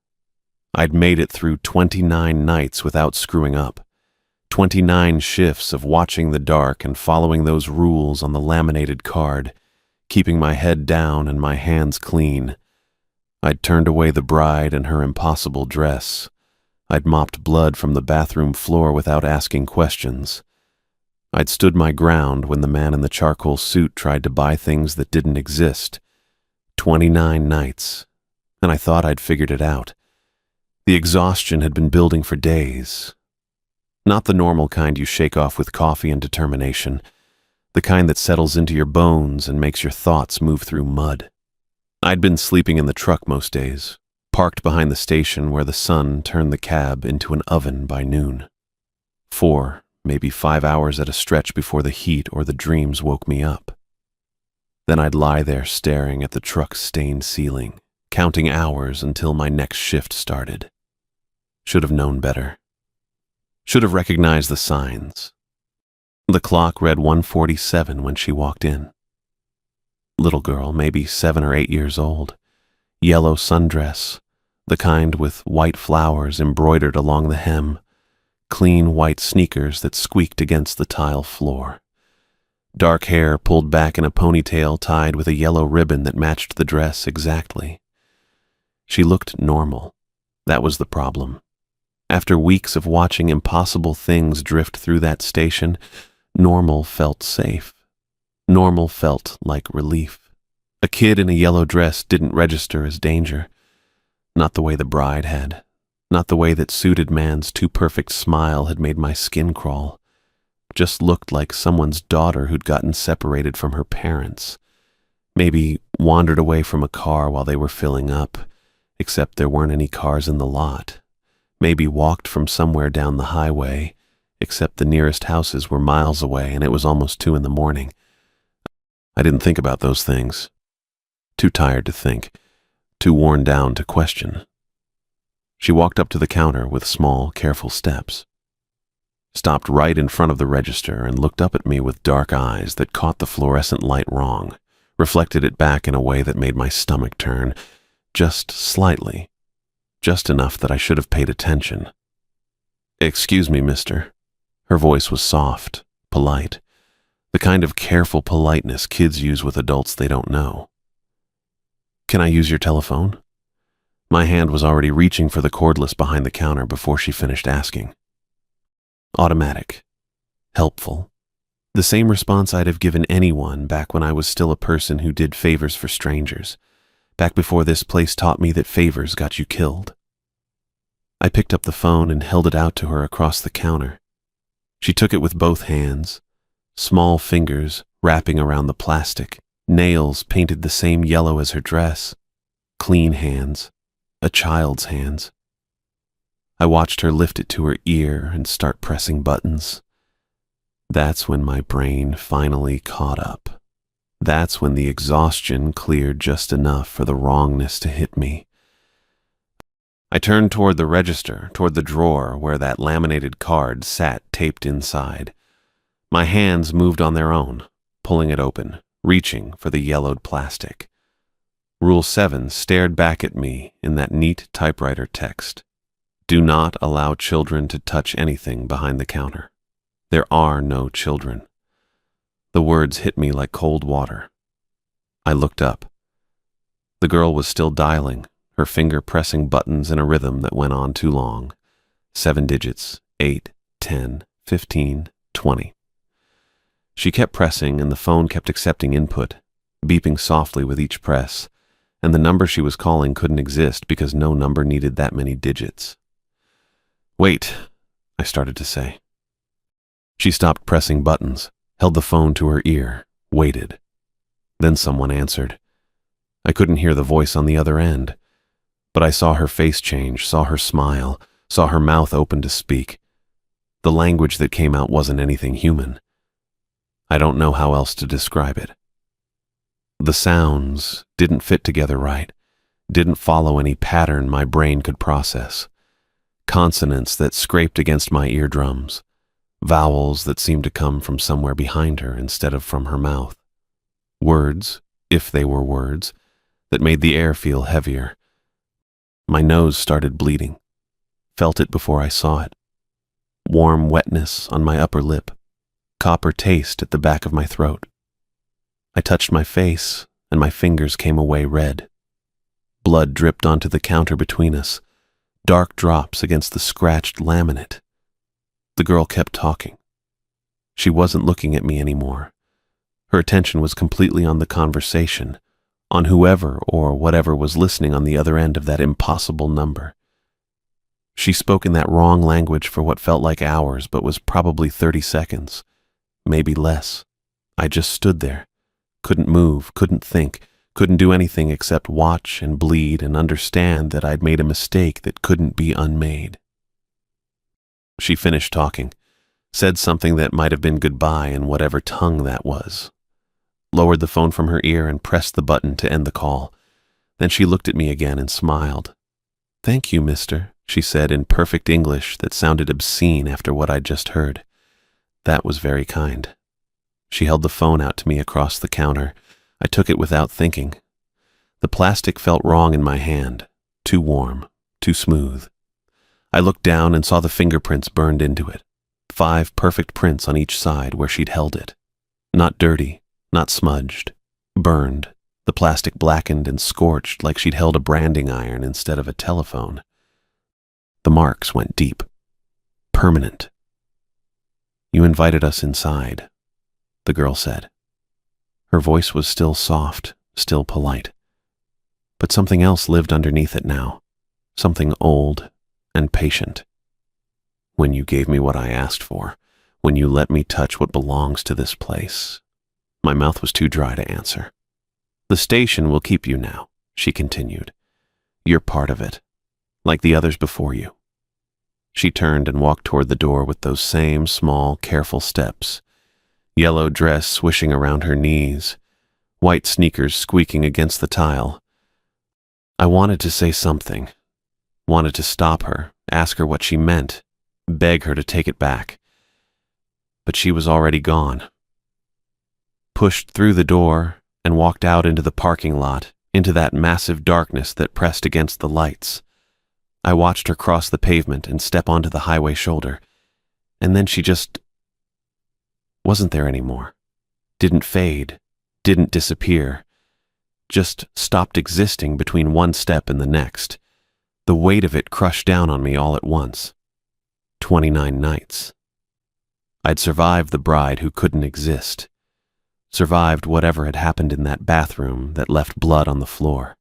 I'd made it through 29 nights without screwing up. 29 shifts of watching the dark and following those rules on the laminated card, keeping my head down and my hands clean. I'd turned away the bride and her impossible dress. I'd mopped blood from the bathroom floor without asking questions. I'd stood my ground when the man in the charcoal suit tried to buy things that didn't exist. 29 nights, and I thought I'd figured it out. The exhaustion had been building for days. Not the normal kind you shake off with coffee and determination, the kind that settles into your bones and makes your thoughts move through mud. I'd been sleeping in the truck most days, parked behind the station where the sun turned the cab into an oven by noon. 4, maybe 5 hours at a stretch before the heat or the dreams woke me up. Then I'd lie there staring at the truck's stained ceiling, counting hours until my next shift started. Should have known better. Should have recognized the signs. The clock read 1:47 when she walked in. Little girl, maybe 7 or 8 years old. Yellow sundress, the kind with white flowers embroidered along the hem. Clean white sneakers that squeaked against the tile floor. Dark hair pulled back in a ponytail tied with a yellow ribbon that matched the dress exactly. She looked normal. That was the problem. After weeks of watching impossible things drift through that station, normal felt safe. Normal felt like relief. A kid in a yellow dress didn't register as danger. Not the way the bride had. Not the way that suited man's too perfect smile had made my skin crawl. Just looked like someone's daughter who'd gotten separated from her parents. Maybe wandered away from a car while they were filling up, except there weren't any cars in the lot. Maybe walked from somewhere down the highway, except the nearest houses were miles away and it was almost 2 a.m. I didn't think about those things. Too tired to think, too worn down to question. She walked up to the counter with small, careful steps. Stopped right in front of the register and looked up at me with dark eyes that caught the fluorescent light wrong, reflected it back in a way that made my stomach turn, just slightly, just enough that I should have paid attention. "Excuse me, mister." Her voice was soft, polite, the kind of careful politeness kids use with adults they don't know. "Can I use your telephone?" My hand was already reaching for the cordless behind the counter before she finished asking. Automatic. Helpful. The same response I'd have given anyone back when I was still a person who did favors for strangers, back before this place taught me that favors got you killed. I picked up the phone and held it out to her across the counter. She took it with both hands, small fingers wrapping around the plastic, nails painted the same yellow as her dress, clean hands, a child's hands. I watched her lift it to her ear and start pressing buttons. That's when my brain finally caught up. That's when the exhaustion cleared just enough for the wrongness to hit me. I turned toward the register, toward the drawer where that laminated card sat taped inside. My hands moved on their own, pulling it open, reaching for the yellowed plastic. Rule 7 stared back at me in that neat typewriter text. Do not allow children to touch anything behind the counter. There are no children. The words hit me like cold water. I looked up. The girl was still dialing, her finger pressing buttons in a rhythm that went on too long. 7 digits, 8, 10, 15, 20. She kept pressing and the phone kept accepting input, beeping softly with each press, and the number she was calling couldn't exist because no number needed that many digits. "Wait," I started to say. She stopped pressing buttons, held the phone to her ear, waited. Then someone answered. I couldn't hear the voice on the other end, but I saw her face change, saw her smile, saw her mouth open to speak. The language that came out wasn't anything human. I don't know how else to describe it. The sounds didn't fit together right, didn't follow any pattern my brain could process. Consonants that scraped against my eardrums, vowels that seemed to come from somewhere behind her instead of from her mouth. Words, if they were words, that made the air feel heavier. My nose started bleeding. Felt it before I saw it. Warm wetness on my upper lip. Copper taste at the back of my throat. I touched my face, and my fingers came away red. Blood dripped onto the counter between us, dark drops against the scratched laminate. The girl kept talking. She wasn't looking at me anymore. Her attention was completely on the conversation, on whoever or whatever was listening on the other end of that impossible number. She spoke in that wrong language for what felt like hours, but was probably 30 seconds, maybe less. I just stood there, couldn't move, couldn't think, Couldn't do anything except watch and bleed and understand that I'd made a mistake that couldn't be unmade. She finished talking, said something that might have been goodbye in whatever tongue that was, lowered the phone from her ear and pressed the button to end the call. Then she looked at me again and smiled. "Thank you, mister," she said in perfect English that sounded obscene after what I'd just heard. That was very kind. She held the phone out to me across the counter. I took it without thinking. The plastic felt wrong in my hand, too warm, too smooth. I looked down and saw the fingerprints burned into it, 5 perfect prints on each side where she'd held it. Not dirty, not smudged, burned, the plastic blackened and scorched like she'd held a branding iron instead of a telephone. The marks went deep, permanent. "You invited us inside," the girl said. Her voice was still soft, still polite. But something else lived underneath it now, something old and patient. "When you gave me what I asked for, when you let me touch what belongs to this place." My mouth was too dry to answer. "The station will keep you now," she continued. "You're part of it, like the others before you." She turned and walked toward the door with those same small, careful steps. Yellow dress swishing around her knees, white sneakers squeaking against the tile. I wanted to say something, wanted to stop her, ask her what she meant, beg her to take it back. But she was already gone. Pushed through the door and walked out into the parking lot, into that massive darkness that pressed against the lights. I watched her cross the pavement and step onto the highway shoulder, and then she just wasn't there anymore. Didn't fade, didn't disappear. Just stopped existing between one step and the next. The weight of it crushed down on me all at once. 29 nights. I'd survived the bride who couldn't exist. Survived whatever had happened in that bathroom that left blood on the floor.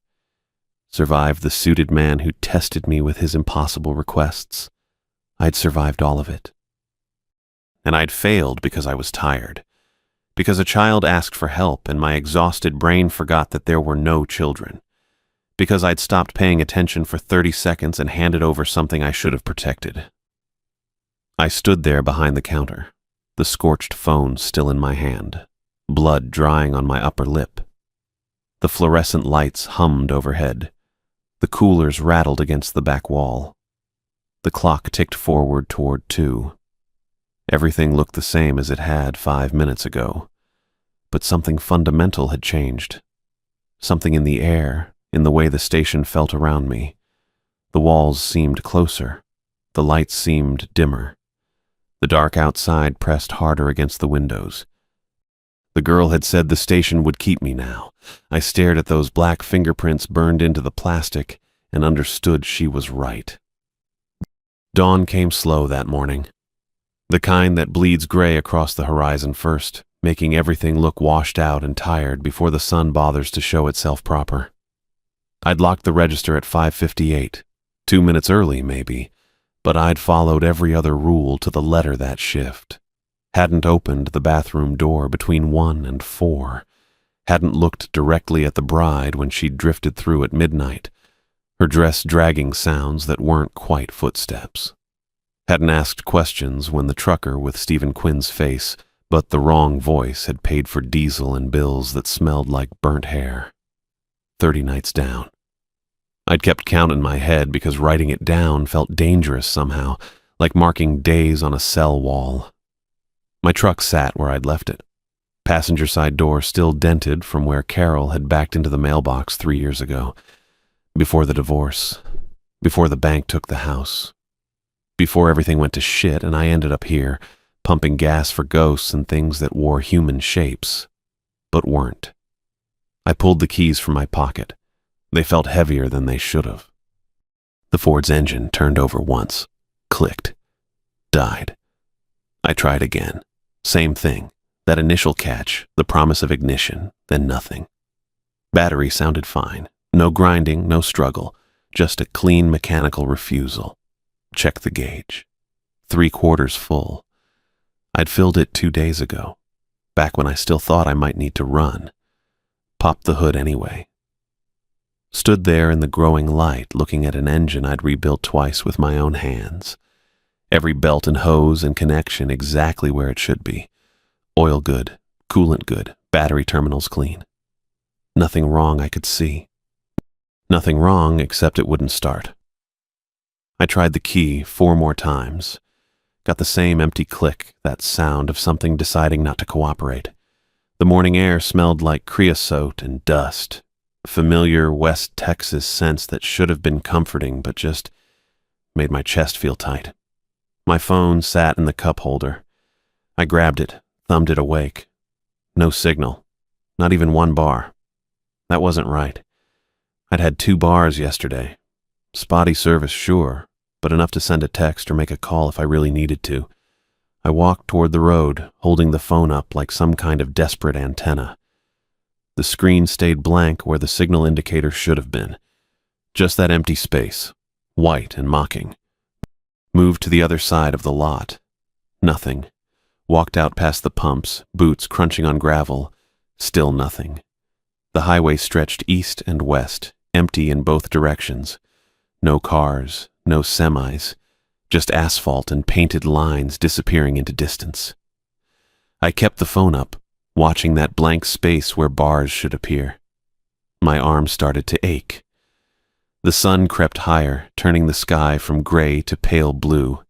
Survived the suited man who tested me with his impossible requests. I'd survived all of it. And I'd failed because I was tired. Because a child asked for help and my exhausted brain forgot that there were no children. Because I'd stopped paying attention for 30 seconds and handed over something I should have protected. I stood there behind the counter, the scorched phone still in my hand, blood drying on my upper lip. The fluorescent lights hummed overhead. The coolers rattled against the back wall. The clock ticked forward toward 2. Everything looked the same as it had 5 minutes ago, but something fundamental had changed. Something in the air, in the way the station felt around me. The walls seemed closer. The lights seemed dimmer. The dark outside pressed harder against the windows. The girl had said the station would keep me now. I stared at those black fingerprints burned into the plastic and understood she was right. Dawn came slow that morning. The kind that bleeds gray across the horizon first, making everything look washed out and tired before the sun bothers to show itself proper. I'd locked the register at 5:58, 2 minutes early maybe, but I'd followed every other rule to the letter that shift. Hadn't opened the bathroom door between 1 and 4. Hadn't looked directly at the bride when she'd drifted through at midnight, her dress dragging sounds that weren't quite footsteps. Hadn't asked questions when the trucker with Stephen Quinn's face, but the wrong voice, had paid for diesel and bills that smelled like burnt hair. 30 nights down. I'd kept count in my head because writing it down felt dangerous somehow, like marking days on a cell wall. My truck sat where I'd left it. Passenger side door still dented from where Carol had backed into the mailbox 3 years ago. Before the divorce. Before the bank took the house. Before everything went to shit and I ended up here, pumping gas for ghosts and things that wore human shapes, but weren't. I pulled the keys from my pocket. They felt heavier than they should have. The Ford's engine turned over once, clicked, died. I tried again. Same thing. That initial catch, the promise of ignition, then nothing. Battery sounded fine. No grinding, no struggle, just a clean mechanical refusal. Check the gauge. 3/4 full. I'd filled it 2 days ago, back when I still thought I might need to run. Popped the hood anyway. Stood there in the growing light, looking at an engine I'd rebuilt twice with my own hands. Every belt and hose and connection exactly where it should be. Oil good, coolant good, battery terminals clean. Nothing wrong I could see. Nothing wrong except it wouldn't start. I tried the key 4 more times. Got the same empty click, that sound of something deciding not to cooperate. The morning air smelled like creosote and dust. A familiar West Texas sense that should have been comforting but just made my chest feel tight. My phone sat in the cup holder. I grabbed it, thumbed it awake. No signal. Not even 1 bar. That wasn't right. I'd had 2 bars yesterday. Spotty service, sure, but enough to send a text or make a call if I really needed to. I walked toward the road, holding the phone up like some kind of desperate antenna. The screen stayed blank where the signal indicator should have been. Just that empty space, white and mocking. Moved to the other side of the lot. Nothing. Walked out past the pumps, boots crunching on gravel. Still nothing. The highway stretched east and west, empty in both directions. No cars, no semis, just asphalt and painted lines disappearing into distance. I kept the phone up, watching that blank space where bars should appear. My arm started to ache. The sun crept higher, turning the sky from gray to pale blue,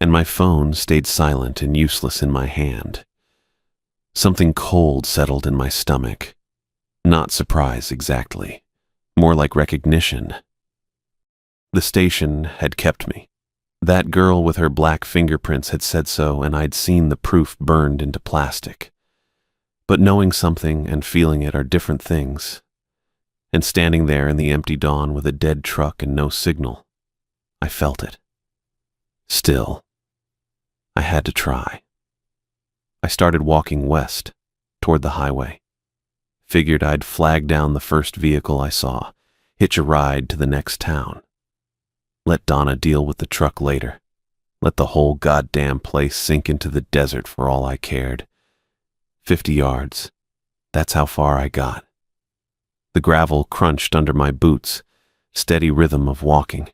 and my phone stayed silent and useless in my hand. Something cold settled in my stomach. Not surprise exactly, more like recognition. The station had kept me. That girl with her black fingerprints had said so, and I'd seen the proof burned into plastic. But knowing something and feeling it are different things. And standing there in the empty dawn with a dead truck and no signal, I felt it. Still, I had to try. I started walking west, toward the highway. Figured I'd flag down the first vehicle I saw, hitch a ride to the next town. Let Donna deal with the truck later. Let the whole goddamn place sink into the desert for all I cared. 50 yards. That's how far I got. The gravel crunched under my boots, steady rhythm of walking.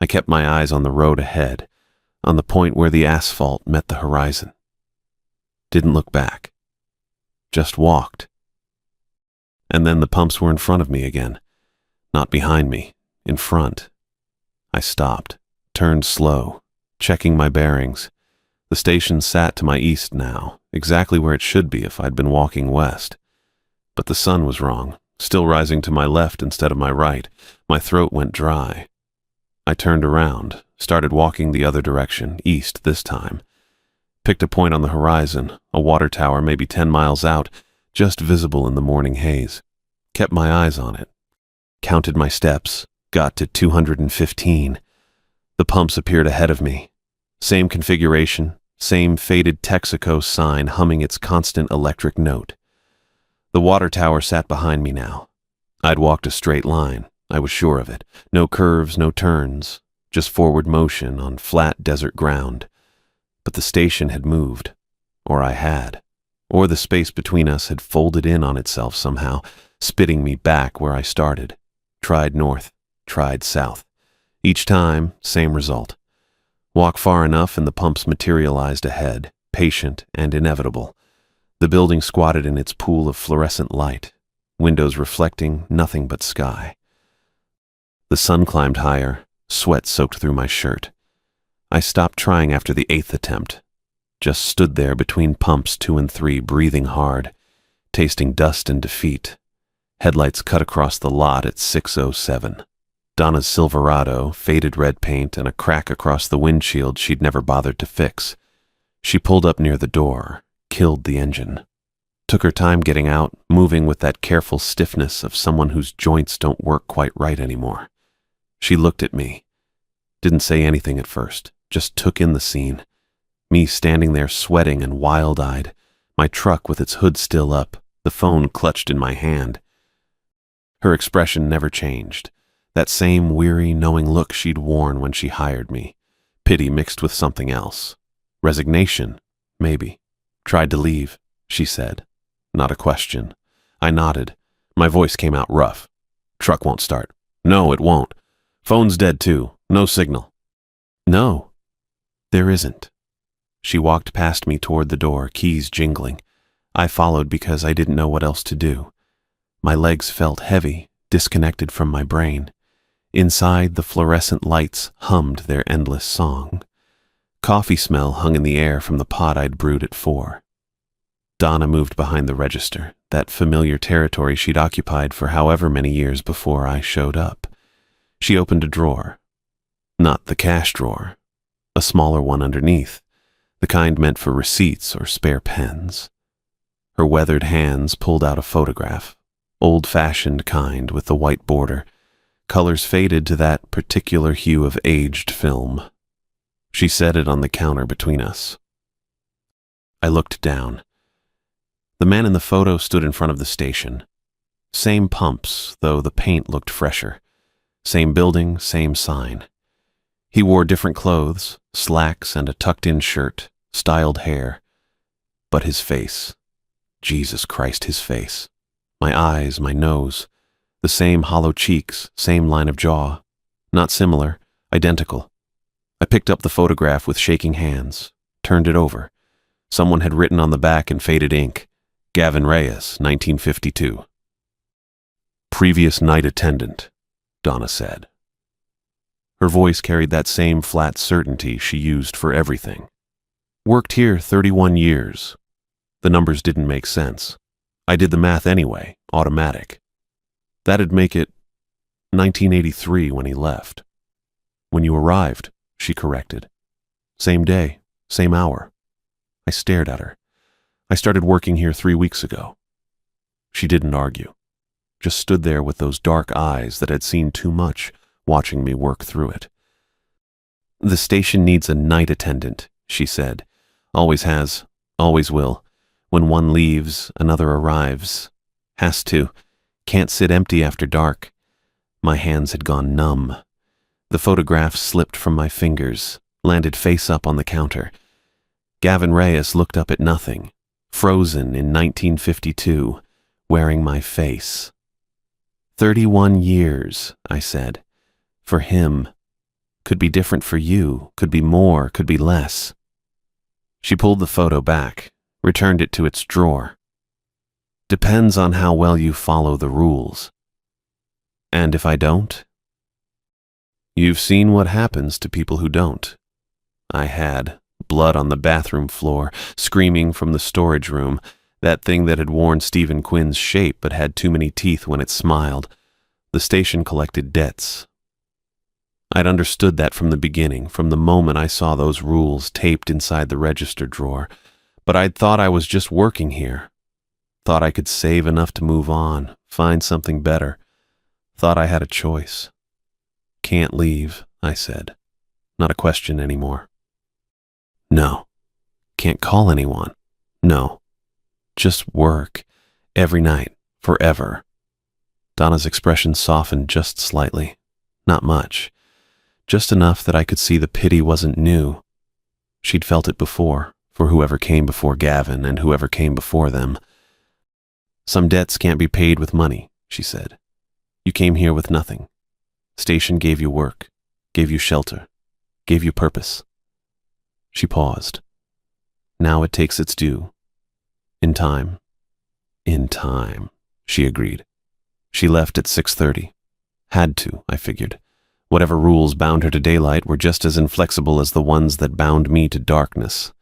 I kept my eyes on the road ahead, on the point where the asphalt met the horizon. Didn't look back. Just walked. And then the pumps were in front of me again. Not behind me, in front. I stopped, turned slow, checking my bearings. The station sat to my east now, exactly where it should be if I'd been walking west. But the sun was wrong, still rising to my left instead of my right. My throat went dry. I turned around, started walking the other direction, east this time. Picked a point on the horizon, a water tower maybe 10 miles out, just visible in the morning haze. Kept my eyes on it. Counted my steps, got to 215. The pumps appeared ahead of me. Same configuration, same faded Texaco sign humming its constant electric note. The water tower sat behind me now. I'd walked a straight line, I was sure of it. No curves, no turns, just forward motion on flat desert ground. But the station had moved, or I had. Or the space between us had folded in on itself somehow, spitting me back where I started. Tried north, tried south. Each time, same result. Walk far enough and the pumps materialized ahead, patient and inevitable. The building squatted in its pool of fluorescent light, windows reflecting nothing but sky. The sun climbed higher, sweat soaked through my shirt. I stopped trying after the 8th attempt. Just stood there between pumps 2 and 3, breathing hard, tasting dust and defeat. Headlights cut across the lot at 6:07. Donna's Silverado, faded red paint, and a crack across the windshield she'd never bothered to fix. She pulled up near the door, killed the engine. Took her time getting out, moving with that careful stiffness of someone whose joints don't work quite right anymore. She looked at me. Didn't say anything at first, just took in the scene. Me standing there sweating and wild-eyed, my truck with its hood still up, the phone clutched in my hand. Her expression never changed. That same weary, knowing look she'd worn when she hired me. Pity mixed with something else. Resignation, maybe. Tried to leave, she said. Not a question. I nodded, My voice came out rough. Truck won't start. No, it won't. Phone's dead too. No signal. No, there isn't. She walked past me toward the door, keys jingling. I followed because I didn't know what else to do. My legs felt heavy, disconnected from my brain. Inside, the fluorescent lights hummed their endless song. Coffee smell hung in the air from the pot I'd brewed at 4. Donna moved behind the register, that familiar territory she'd occupied for however many years before I showed up. She opened a drawer. Not the cash drawer. A smaller one underneath, the kind meant for receipts or spare pens. Her weathered hands pulled out a photograph, old-fashioned kind with the white border, colors faded to that particular hue of aged film. She set it on the counter between us. I looked down. The man in the photo stood in front of the station. Same pumps, though the paint looked fresher. Same building, same sign. He wore different clothes, slacks and a tucked-in shirt, styled hair. But his face, Jesus Christ, his face. My eyes, my nose, the same hollow cheeks, same line of jaw. Not similar, identical. I picked up the photograph with shaking hands, turned it over. Someone had written on the back in faded ink, Gavin Reyes, 1952. Previous night attendant, Donna said. Her voice carried that same flat certainty she used for everything. Worked here 31 years. The numbers didn't make sense. I did the math anyway, automatic. That'd make it 1983 when he left. When you arrived, she corrected. Same day, same hour. I stared at her. I started working here 3 weeks ago. She didn't argue. Just stood there with those dark eyes that had seen too much, watching me work through it. The station needs a night attendant, she said. Always has, always will. When one leaves, another arrives. Has to. Can't sit empty after dark. My hands had gone numb. The photograph slipped from my fingers, landed face up on the counter. Gavin Reyes looked up at nothing, frozen in 1952, wearing my face. 31 years, I said. For him. Could be different for you, could be more, could be less. She pulled the photo back, returned it to its drawer. Depends on how well you follow the rules. And if I don't? You've seen what happens to people who don't. I had. Blood on the bathroom floor, screaming from the storage room, that thing that had worn Stephen Quinn's shape but had too many teeth when it smiled. The station collected debts. I'd understood that from the beginning, from the moment I saw those rules taped inside the register drawer, but I'd thought I was just working here. Thought I could save enough to move on, find something better. Thought I had a choice. Can't leave, I said. Not a question anymore. No. Can't call anyone. No. Just work. Every night. Forever. Donna's expression softened just slightly. Not much. Just enough that I could see the pity wasn't new. She'd felt it before, for whoever came before Gavin and whoever came before them. Some debts can't be paid with money, she said. You came here with nothing. Station gave you work, gave you shelter, gave you purpose. She paused. Now it takes its due. In time. In time, she agreed. She left at 6:30. Had to, I figured. Whatever rules bound her to daylight were just as inflexible as the ones that bound me to darkness.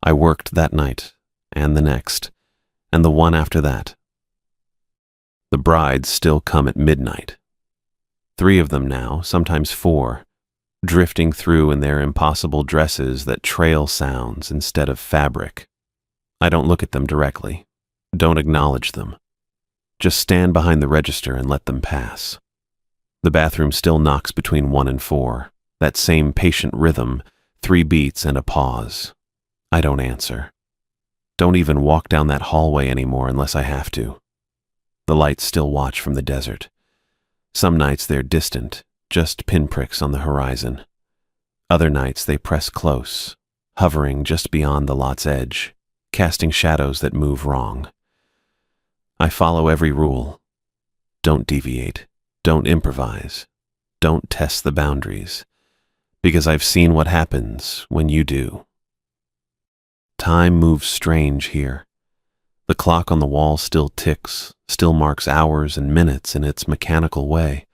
I worked that night, and the next, and the one after that. The brides still come at midnight. 3 of them now, sometimes 4, drifting through in their impossible dresses that trail sounds instead of fabric. I don't look at them directly, don't acknowledge them. Just stand behind the register and let them pass. The bathroom still knocks between 1 and 4, that same patient rhythm, 3 beats and a pause. I don't answer. Don't even walk down that hallway anymore unless I have to. The lights still watch from the desert. Some nights they're distant, just pinpricks on the horizon. Other nights they press close, hovering just beyond the lot's edge, casting shadows that move wrong. I follow every rule, Don't deviate. Don't improvise. Don't test the boundaries. Because I've seen what happens when you do. Time moves strange here. The clock on the wall still ticks, still marks hours and minutes in its mechanical way,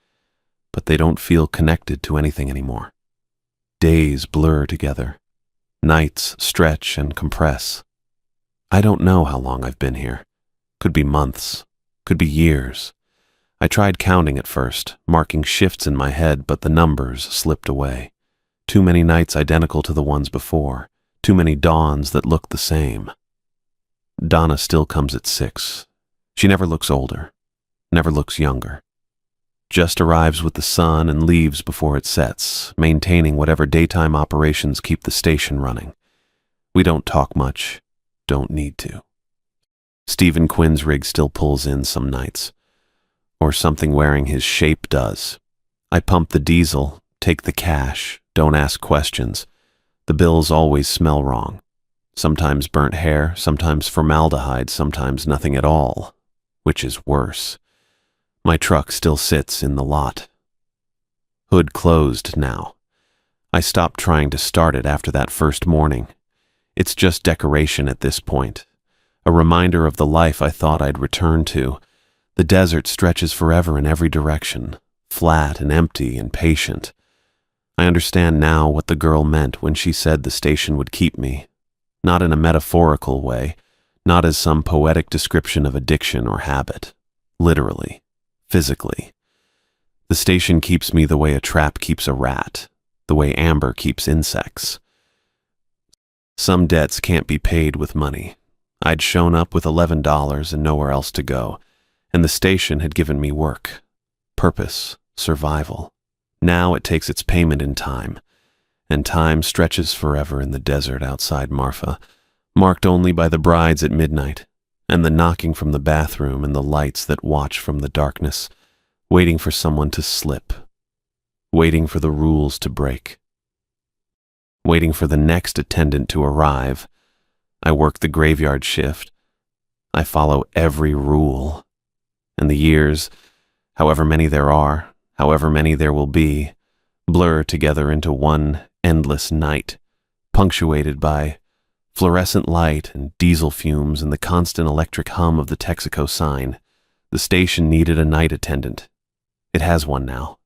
but they don't feel connected to anything anymore. Days blur together. Nights stretch and compress. I don't know how long I've been here. Could be months. Could be years. I tried counting at first, marking shifts in my head, but the numbers slipped away. Too many nights identical to the ones before. Too many dawns that look the same. Donna still comes at 6. She never looks older, never looks younger. Just arrives with the sun and leaves before it sets, maintaining whatever daytime operations keep the station running. We don't talk much, don't need to. Stephen Quinn's rig still pulls in some nights, or something wearing his shape does. I pump the diesel, take the cash, don't ask questions. The bills always smell wrong. Sometimes burnt hair, sometimes formaldehyde, sometimes nothing at all, which is worse. My truck still sits in the lot. Hood closed now. I stopped trying to start it after that first morning. It's just decoration at this point, a reminder of the life I thought I'd return to. The desert stretches forever in every direction, flat and empty and patient. I understand now what the girl meant when she said the station would keep me. Not in a metaphorical way, not as some poetic description of addiction or habit. Literally, physically. The station keeps me the way a trap keeps a rat, the way amber keeps insects. Some debts can't be paid with money. I'd shown up with $11 and nowhere else to go, and the station had given me work, purpose, survival. Now it takes its payment in time. And time stretches forever in the desert outside Marfa, marked only by the brides at midnight, and the knocking from the bathroom and the lights that watch from the darkness, waiting for someone to slip, waiting for the rules to break, waiting for the next attendant to arrive. I work the graveyard shift. I follow every rule. And the years, however many there are, however many there will be, blur together into one endless night, punctuated by fluorescent light and diesel fumes and the constant electric hum of the Texaco sign. The station needed a night attendant. It has one now.